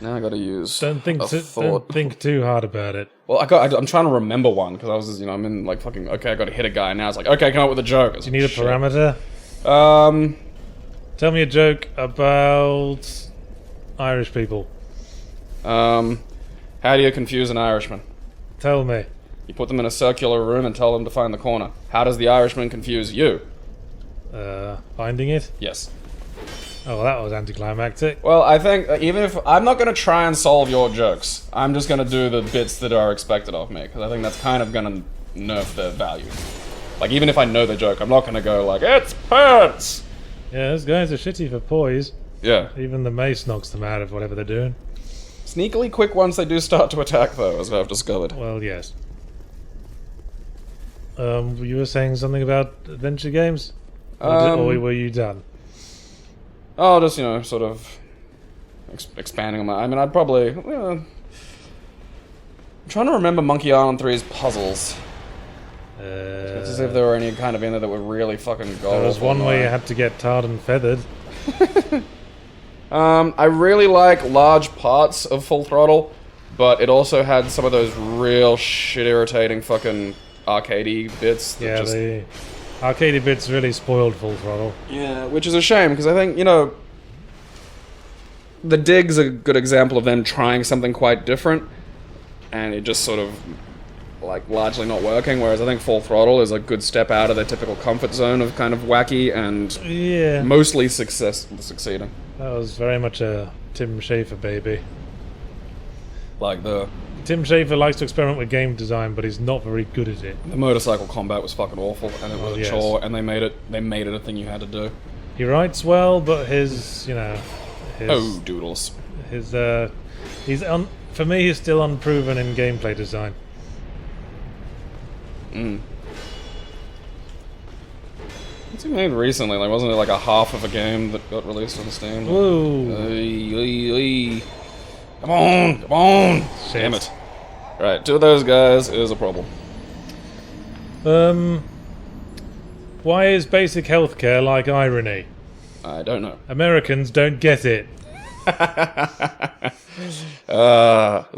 now I gotta use Don't think thought. too hard about it. Well, I'm trying to remember one, because I was, you know, I'm in, like, fucking... Okay, I gotta hit a guy, now it's like, okay, come up with a joke. Do you need a parameter? Tell me a joke about Irish people. How do you confuse an Irishman? Tell me. You put them in a circular room and tell them to find the corner. How does the Irishman confuse you? Finding it? Yes. Oh, well, that was anticlimactic. Well, I think even if... I'm not going to try and solve your jokes. I'm just going to do the bits that are expected of me, because I think that's kind of going to nerf their value. Like, even if I know the joke, I'm not going to go like, it's pants! Yeah, those guys are shitty for poise. Yeah. Even the mace knocks them out of whatever they're doing. Sneakily quick once they do start to attack, though, as I've discovered. Well, yes. You were saying something about adventure games? Or were you done? Oh, just, you know, sort of expanding on my... I mean, I'd probably... I'm trying to remember Monkey Island 3's puzzles. To see if there were any kind of in there that were really fucking gold. There was one where you had to get tarred and feathered. I really like large parts of Full Throttle, but it also had some of those real shit irritating fucking arcadey bits. That Yeah, just, the arcadey bits really spoiled Full Throttle. yeah, which is a shame, because I think, you know, the Dig's a good example of them trying something quite different, and it just sort of, like, largely not working, whereas I think Full Throttle is a good step out of their typical comfort zone of kind of wacky and Yeah, mostly succeeding. that was very much a Tim Schafer baby. Like, the Tim Schafer likes to experiment with game design, but he's not very good at it. motorcycle combat was fucking awful, and it was a yes. chore, and they made it a thing you had to do. He writes well, but his, you know, Oh, doodles. For me, he's still unproven in gameplay design. What's he made recently? Like, wasn't it like a half of a game that got released on Steam? Whoa! Come on! Come on! Shit. Damn it. Right, 2 of those guys is a problem. Why is basic healthcare like irony? I don't know. Americans don't get it.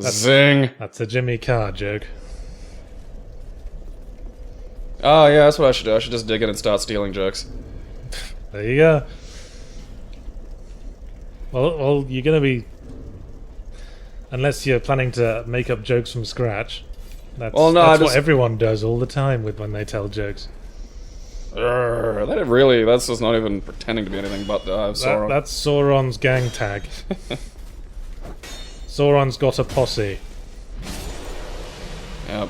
Zing. That's a Jimmy Carr joke. Oh, yeah, that's what I should do. I should just dig in and start stealing jokes. There you go. Well, you're gonna be... Unless you're planning to make up jokes from scratch. That's what everyone does all the time with when they tell jokes. That's just not even pretending to be anything but Sauron. That's Sauron's gang tag. Sauron's got a posse. Yep.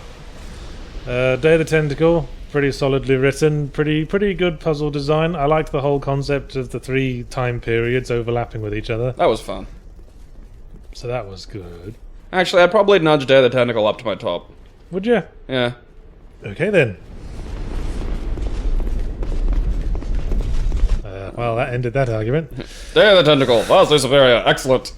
Day of the Tentacle, pretty solidly written, pretty good puzzle design. I like the whole concept of the 3 time periods overlapping with each other. That was fun. So that was good. Actually, I'd probably nudge Day of the Tentacle up to my top. Would you? Yeah. Okay then. Well, that ended that argument. Day of the Tentacle, vastly superior, excellent.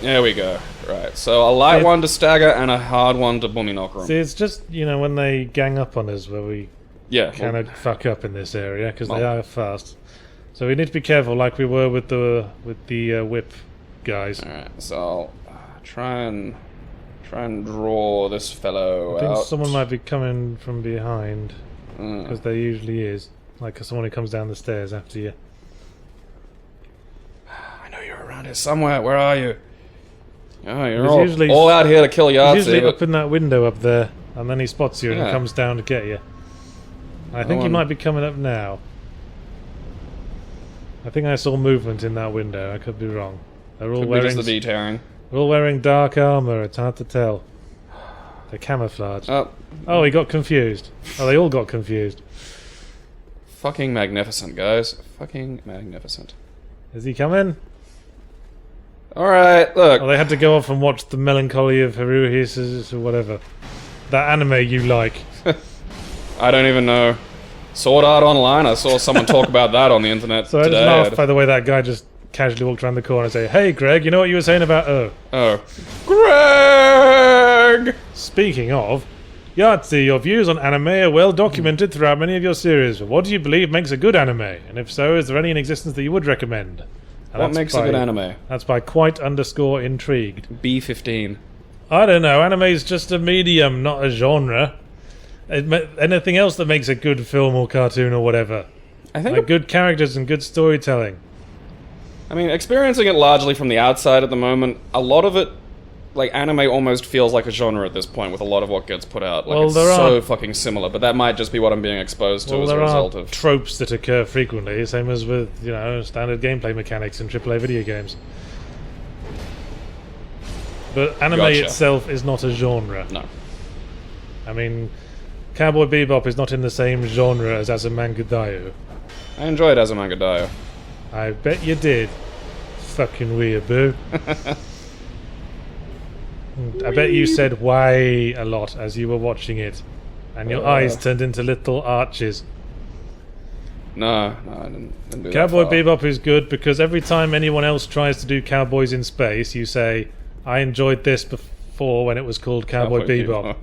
There we go. Right, so a light one to stagger and a hard one to bummy knock room. See, it's just, when they gang up on us where we kind of fuck up in this area, because they are fast. So we need to be careful, like we were with the whip guys. Alright, so I'll try and draw this fellow I think out. someone might be coming from behind, because there usually is. Like someone who comes down the stairs after you. I know you're around here somewhere. Where are you? Oh, you're He's all out here to kill Yahtzee. He's usually up in that window up there, and then he spots you and comes down to get you. I think he might be coming up now. I think I saw movement in that window. I could be wrong. They're all wearing just the B-tearing. They're all wearing dark armor. It's hard to tell. They're camouflaged. Oh, he got confused. Oh, they all got confused. Fucking magnificent, guys. Fucking magnificent. Is he coming? Alright, look. Oh, they had to go off and watch The Melancholy of Haruhi or whatever. That anime you like. I don't even know. Sword Art Online, I saw someone talk about that on the internet so today. I just laughed by the way that guy just casually walked around the corner and say, "Hey Greg, you know what you were saying about Greg! Speaking of, Yahtzee, your views on anime are well documented throughout many of your series. What do you believe makes a good anime? And if so, is there any in existence that you would recommend?" And what makes a good anime? That's by quite_intrigued. B15. I don't know, anime is just a medium, not a genre. Anything else that makes a good film or cartoon or whatever. I think like good characters and good storytelling. I mean, experiencing it largely from the outside at the moment, a lot of it, like, anime almost feels like a genre at this point with a lot of what gets put out. Like, it's so fucking similar, but that might just be what I'm being exposed to as a result of... tropes that occur frequently, same as with, standard gameplay mechanics in AAA video games. But anime itself is not a genre. No. I mean... Cowboy Bebop is not in the same genre as Azumanga Daioh. I enjoyed Azumanga Daioh. I bet you did. Fucking weeaboo. I bet you said "why" a lot as you were watching it, and your eyes turned into little arches. No, I didn't do Cowboy Bebop is good because every time anyone else tries to do cowboys in space, you say, "I enjoyed this before when it was called Cowboy Bebop." Okay.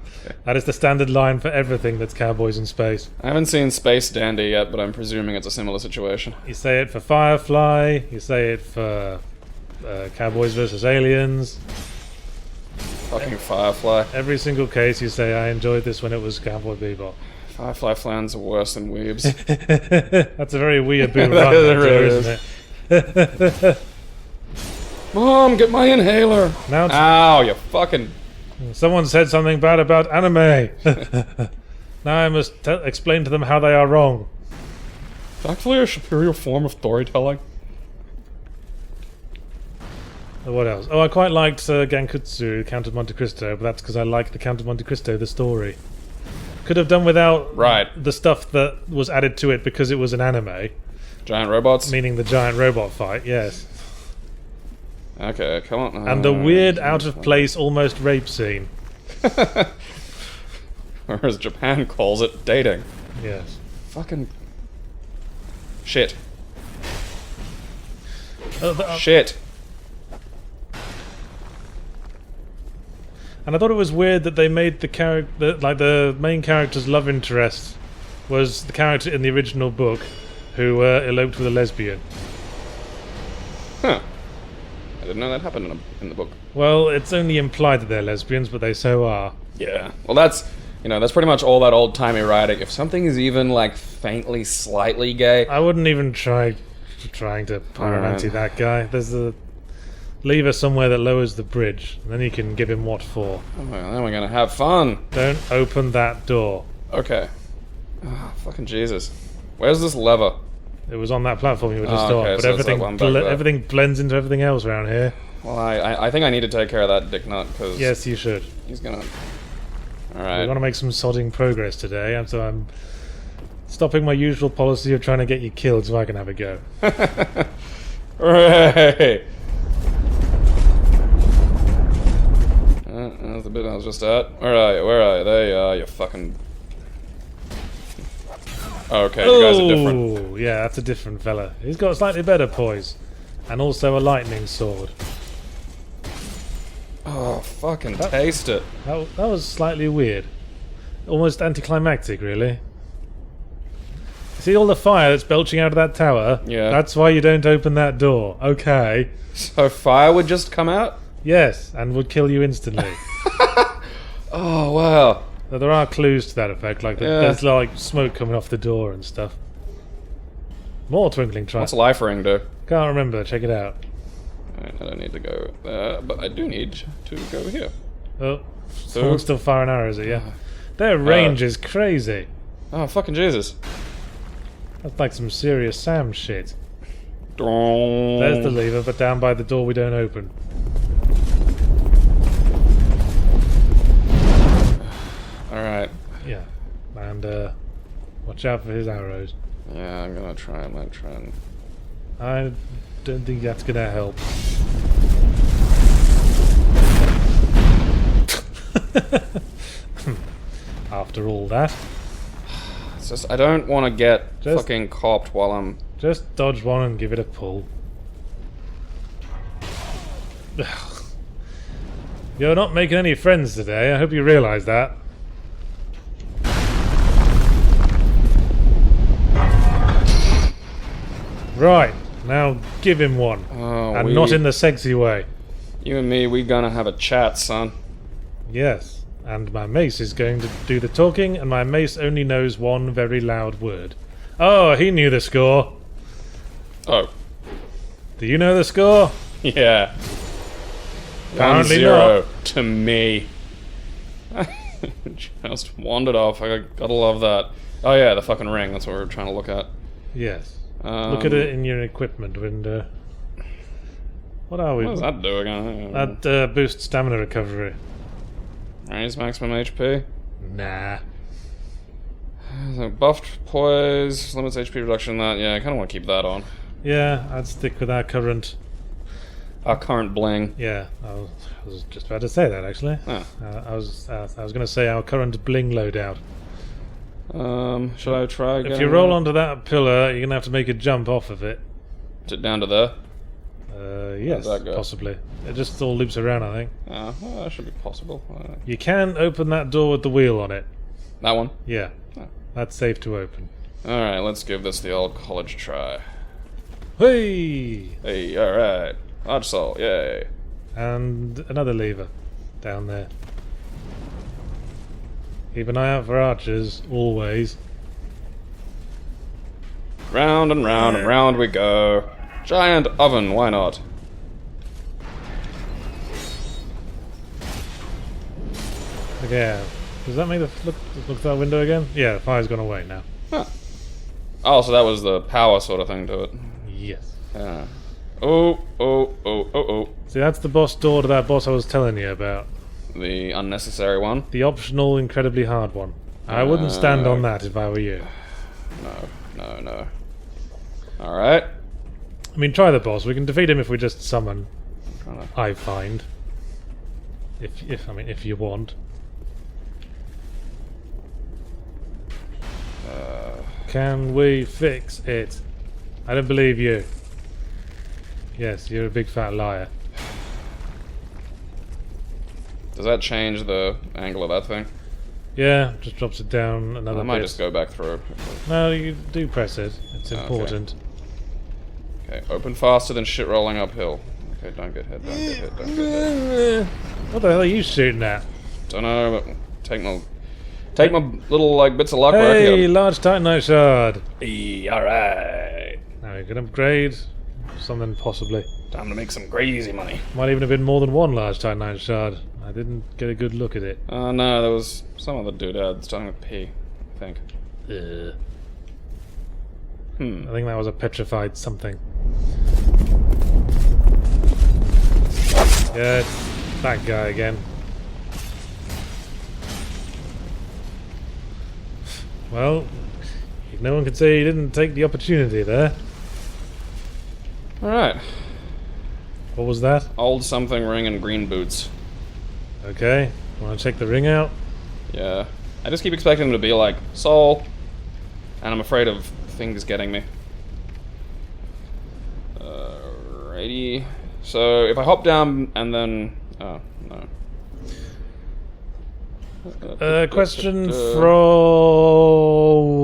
That is the standard line for everything that's cowboys in space. I haven't seen Space Dandy yet, but I'm presuming it's a similar situation. You say it for Firefly, you say it for Cowboys vs. Aliens. Fucking Firefly. Every single case you say, "I enjoyed this when it was Cowboy Bebop." Firefly fans are worse than weebs. That's a very weeaboo run, isn't it? Mom, get my inhaler! Now ow, you fucking... Someone said something bad about anime. Now I must explain to them how they are wrong. It's actually a superior form of storytelling. What else? Oh, I quite liked Gankutsu, Count of Monte Cristo, but that's because I like the Count of Monte Cristo, the story. Could have done without the stuff that was added to it because it was an anime. Giant robots? Meaning the giant robot fight, yes. Okay, come on. And the weird, out-of-place, almost rape scene. Or as Japan calls it, dating. Yes. Fucking... shit. Shit. And I thought it was weird that they made the main character's love interest was the character in the original book who eloped with a lesbian. Huh. I didn't know that happened in the book. Well, it's only implied that they're lesbians, but they so are. Yeah. Well, that's pretty much all that old-timey writing. If something is even, like, faintly, slightly gay... I wouldn't even trying to pyromancy that guy. There's a lever somewhere that lowers the bridge, and then you can give him what for. Oh, well, then we're gonna have fun. Don't open that door. Okay. Oh, fucking Jesus. Where's this lever? It was on that platform you were just okay, on, but so it's that one back there. everything blends into everything else around here. Well, I think I need to take care of that dick nut, because... Yes, you should. He's gonna... We Alright. want to make some sodding progress today, and so I'm stopping my usual policy of trying to get you killed so I can have a go. Hooray! That's the bit I was just at. Where are you? There you are, you fucking... Okay, you guys are different. Oh, yeah, that's a different fella. He's got slightly better poise. And also a lightning sword. Oh, fucking taste it. That was slightly weird. Almost anticlimactic, really. See all the fire that's belching out of that tower? Yeah. That's why you don't open that door. Okay. So fire would just come out? Yes, and would kill you instantly. Oh, wow. So there are clues to that effect, like there's like smoke coming off the door and stuff. More twinkling What's triangles. life ring do? Can't remember, check it out. Right, I don't need to go there, but I do need to go here. Oh, someone's still firing arrows at you. Their range is crazy. Oh, fucking Jesus. That's like some serious Sam shit. There's There's the lever, but down by the door we don't open. Alright. Yeah, and watch out for his arrows. Yeah, I'm gonna try. I might try and... I don't think that's gonna help. After all that. It's just, I don't want to get Just- fucking copped while I'm... Just dodge one and give it a pull. You're not making any friends today, I hope you realise that. Right, now give him one. Oh, And not in the sexy way. You and me, we gonna have a chat, son. Yes, and my mace is going to do the talking, and my mace only knows one very loud word. Oh, he knew the score. Oh. Do you know the score? Yeah. Apparently 1-0 to me. Just wandered off. I gotta love that. Oh yeah, the fucking ring. That's what we're trying to look at. Yes. Look at it in your equipment window. What are we? What does that do again? That boosts stamina recovery. Raise maximum HP. Nah. So buffed poise, limits HP reduction. That, yeah, I kind of want to keep that on. Yeah, I'd stick with our current. Our current bling. Yeah, I was just about to say that actually. Oh. I was going to say our current bling loadout. Should I try again? If you roll onto that pillar, you're gonna have to make a jump off of it. Is it down to there? Yes, How'd that go? possibly. It just all loops around, I think. Well, that should be possible. You can open that door with the wheel on it. That one? Yeah, Oh. that's safe to open. Alright, let's give this the old college try. Hey! Hey, alright. Arch soul, yay. And another lever down there. Keep an eye out for archers, always. Round and round and round we go. Giant oven, why not? Yeah. Does that make the look at that window again? Yeah, the fire's gone away now. Huh. Oh, so that was the power sort of thing to it. Yes. Yeah. Oh. See, that's the boss door to that boss I was telling you about. The unnecessary one? The optional, incredibly hard one. I wouldn't stand on that if I were you. No. Alright. I mean, try the boss. We can defeat him if we just summon. Trying I find. If you want. Can we fix it? I don't believe you. Yes, you're a big fat liar. Does that change the angle of that thing? Yeah, just drops it down another I might bit. just go back through. No, you do press it. It's Okay. important. Okay, open faster than shit rolling uphill. Okay, don't get hit, don't get hit, don't get hit. What the hell are you shooting at? Don't know, but take my little like bits of luck where I can Hey, get 'em. large Titanite shard. Hey, alright. Now we can upgrade something possibly. Time to make some crazy money. Might even have been more than one large Titanite shard. I didn't get a good look at it. No, there was some other doodad starting with P, I think. I think that was a petrified something. Yeah, it's that guy again. Well, no one can say he didn't take the opportunity there. Alright. What was that? Old something ring and green boots. Okay, want to check the ring out? Yeah. I just keep expecting them to be like, Soul. And I'm afraid of things getting me. Righty. So, if I hop down and then... Oh, no. Question from...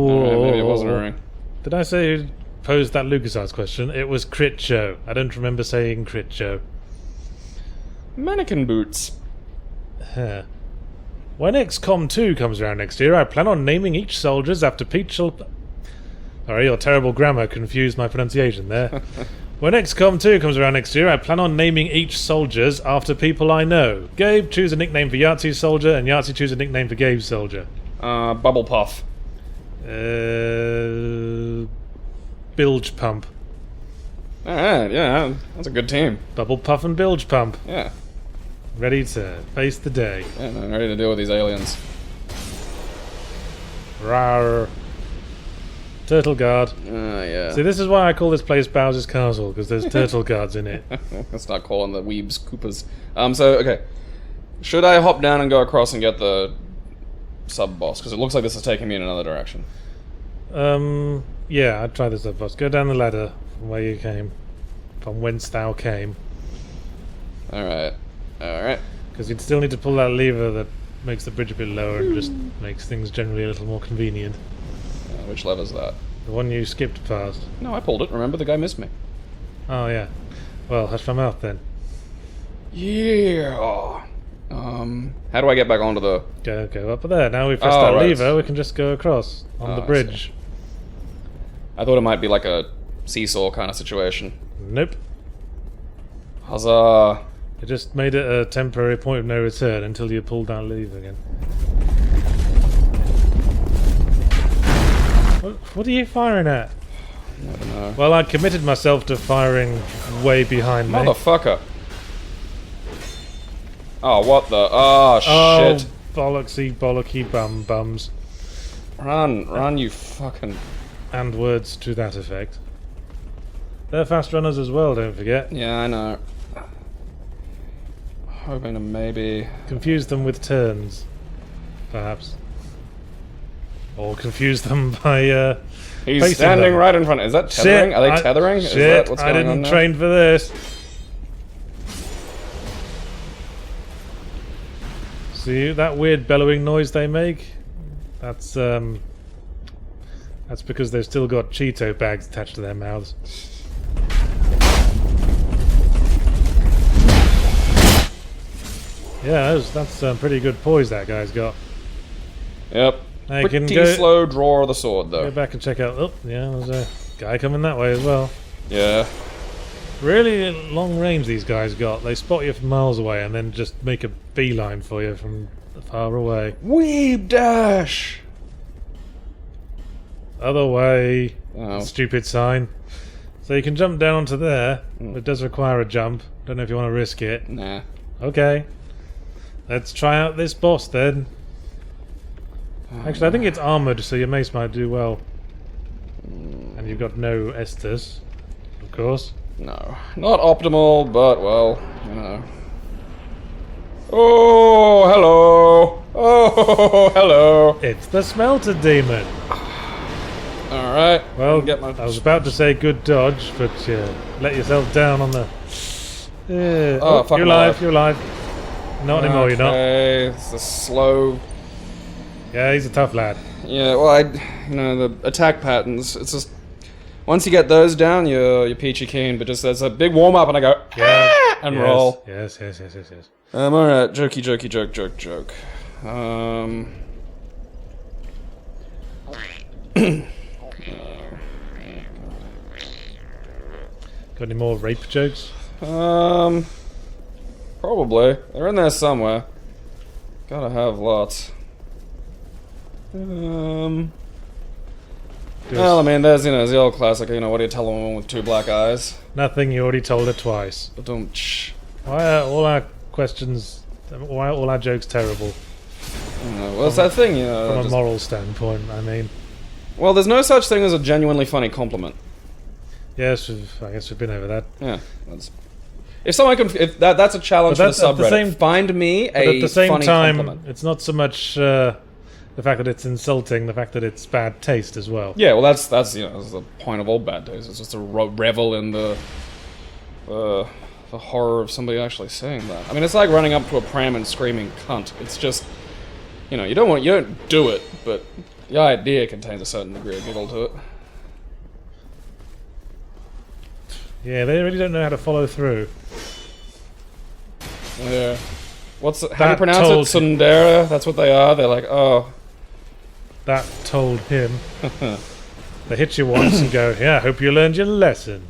Alright, maybe it wasn't a ring. Did I say who posed that LucasArts question? It was Crit Show. I don't remember saying Crit Show. Mannequin boots. Huh. When XCOM 2 comes around next year, I plan on naming each soldiers after Sorry, your terrible grammar confused my pronunciation there. When XCOM 2 comes around next year, I plan on naming each soldiers after people I know. Gabe, choose a nickname for Yahtzee's soldier, and Yahtzee, choose a nickname for Gabe's soldier. Bubble Puff. Bilge Pump. Alright, yeah, that's a good team. Bubble Puff and Bilge Pump. Yeah. Ready to face the day. Yeah, I'm ready to deal with these aliens. Rawr. Turtle Guard. Yeah. See, this is why I call this place Bowser's Castle, because there's turtle guards in it. Let's start calling the weebs Koopas. So, okay. Should I hop down and go across and get the sub-boss? Because it looks like this is taking me in another direction. Yeah, I'd try this up first. Go down the ladder from where you came. From whence thou came. Alright. Alright. Because you'd still need to pull that lever that makes the bridge a bit lower and just makes things generally a little more convenient. Which lever's that? The one you skipped past. No, I pulled it. Remember, the guy missed me. Oh, yeah. Well, hush my mouth then. Yeah. How do I get back onto the... Go up there. Now we've pressed that lever, we can just go across on the bridge. I thought it might be like a seesaw kind of situation. Nope. Huzzah. It just made it a temporary point of no return until you pulled that lever again. What are you firing at? I don't know. Well, I committed myself to firing way behind me. Motherfucker. Oh, what the... Oh, shit. Bollocky bums. Run, you fucking... And words to that effect. They're fast runners as well, don't forget. Yeah, I know. Hoping to maybe... Confuse them with turns, perhaps. Or confuse them by, He's standing right in front. Is that tethering? Are they tethering? Shit, Is that what's I going on didn't now? train for this. See that weird bellowing noise they make? That's because they've still got Cheeto bags attached to their mouths. Yeah, that's some pretty good poise that guy's got. Yep. Now you Pretty can go, slow draw of the sword, though. go back and check out. Oh, yeah, there's a guy coming that way as well. Yeah. Really long range these guys got. They spot you from miles away and then just make a beeline for you from far away. Weeb dash! Other way. Oh. Stupid sign. So you can jump down onto there. It does require a jump. Don't know if you want to risk it. Nah. Okay. Let's try out this boss then. Actually, I think it's armoured, so your mace might do well. And you've got no Estus, of course. No. Not optimal, but, well, you know. Oh, hello! Oh, hello! It's the Smelter Demon. Alright. Well, get my... I was about to say good dodge, but let yourself down on the... Oh, fuck, you're I'm alive, alive. you're alive. Not anymore, you're not. Okay, it's a slow... Yeah, he's a tough lad. Yeah, well, you know, the attack patterns, it's just... Once you get those down, you're peachy keen, but just there's a big warm-up and I go, Yeah. and Yes, roll. Yes. Alright, jokey, joke. Got any more rape jokes? Probably. They're in there somewhere. Gotta have lots. Well, I mean, there's the old classic, what do you tell a woman with two black eyes? Nothing, you already told her twice. But don't shh. Why are all our all our jokes terrible? Well, it's that thing, From a just- moral standpoint, I mean. Well, there's no such thing as a genuinely funny compliment. Yes, I guess we've been over that. Yeah, if someone can, if that's a challenge for the But at the subreddit. same- Find me But a at the same funny time, compliment. it's not so much the fact that it's insulting, the fact that it's bad taste as well. Yeah, well, that's that's the point of all bad days. It's just to revel in the horror of somebody actually saying that. I mean, it's like running up to a pram and screaming "cunt." It's just, you don't do it, but the idea contains a certain degree of giggle to it. Yeah, they really don't know how to follow through. Yeah. How do you That pronounce it? told- Tsundere? That's what they are. They're like, oh. That told him. They hit you once and go, yeah, I hope you learned your lesson.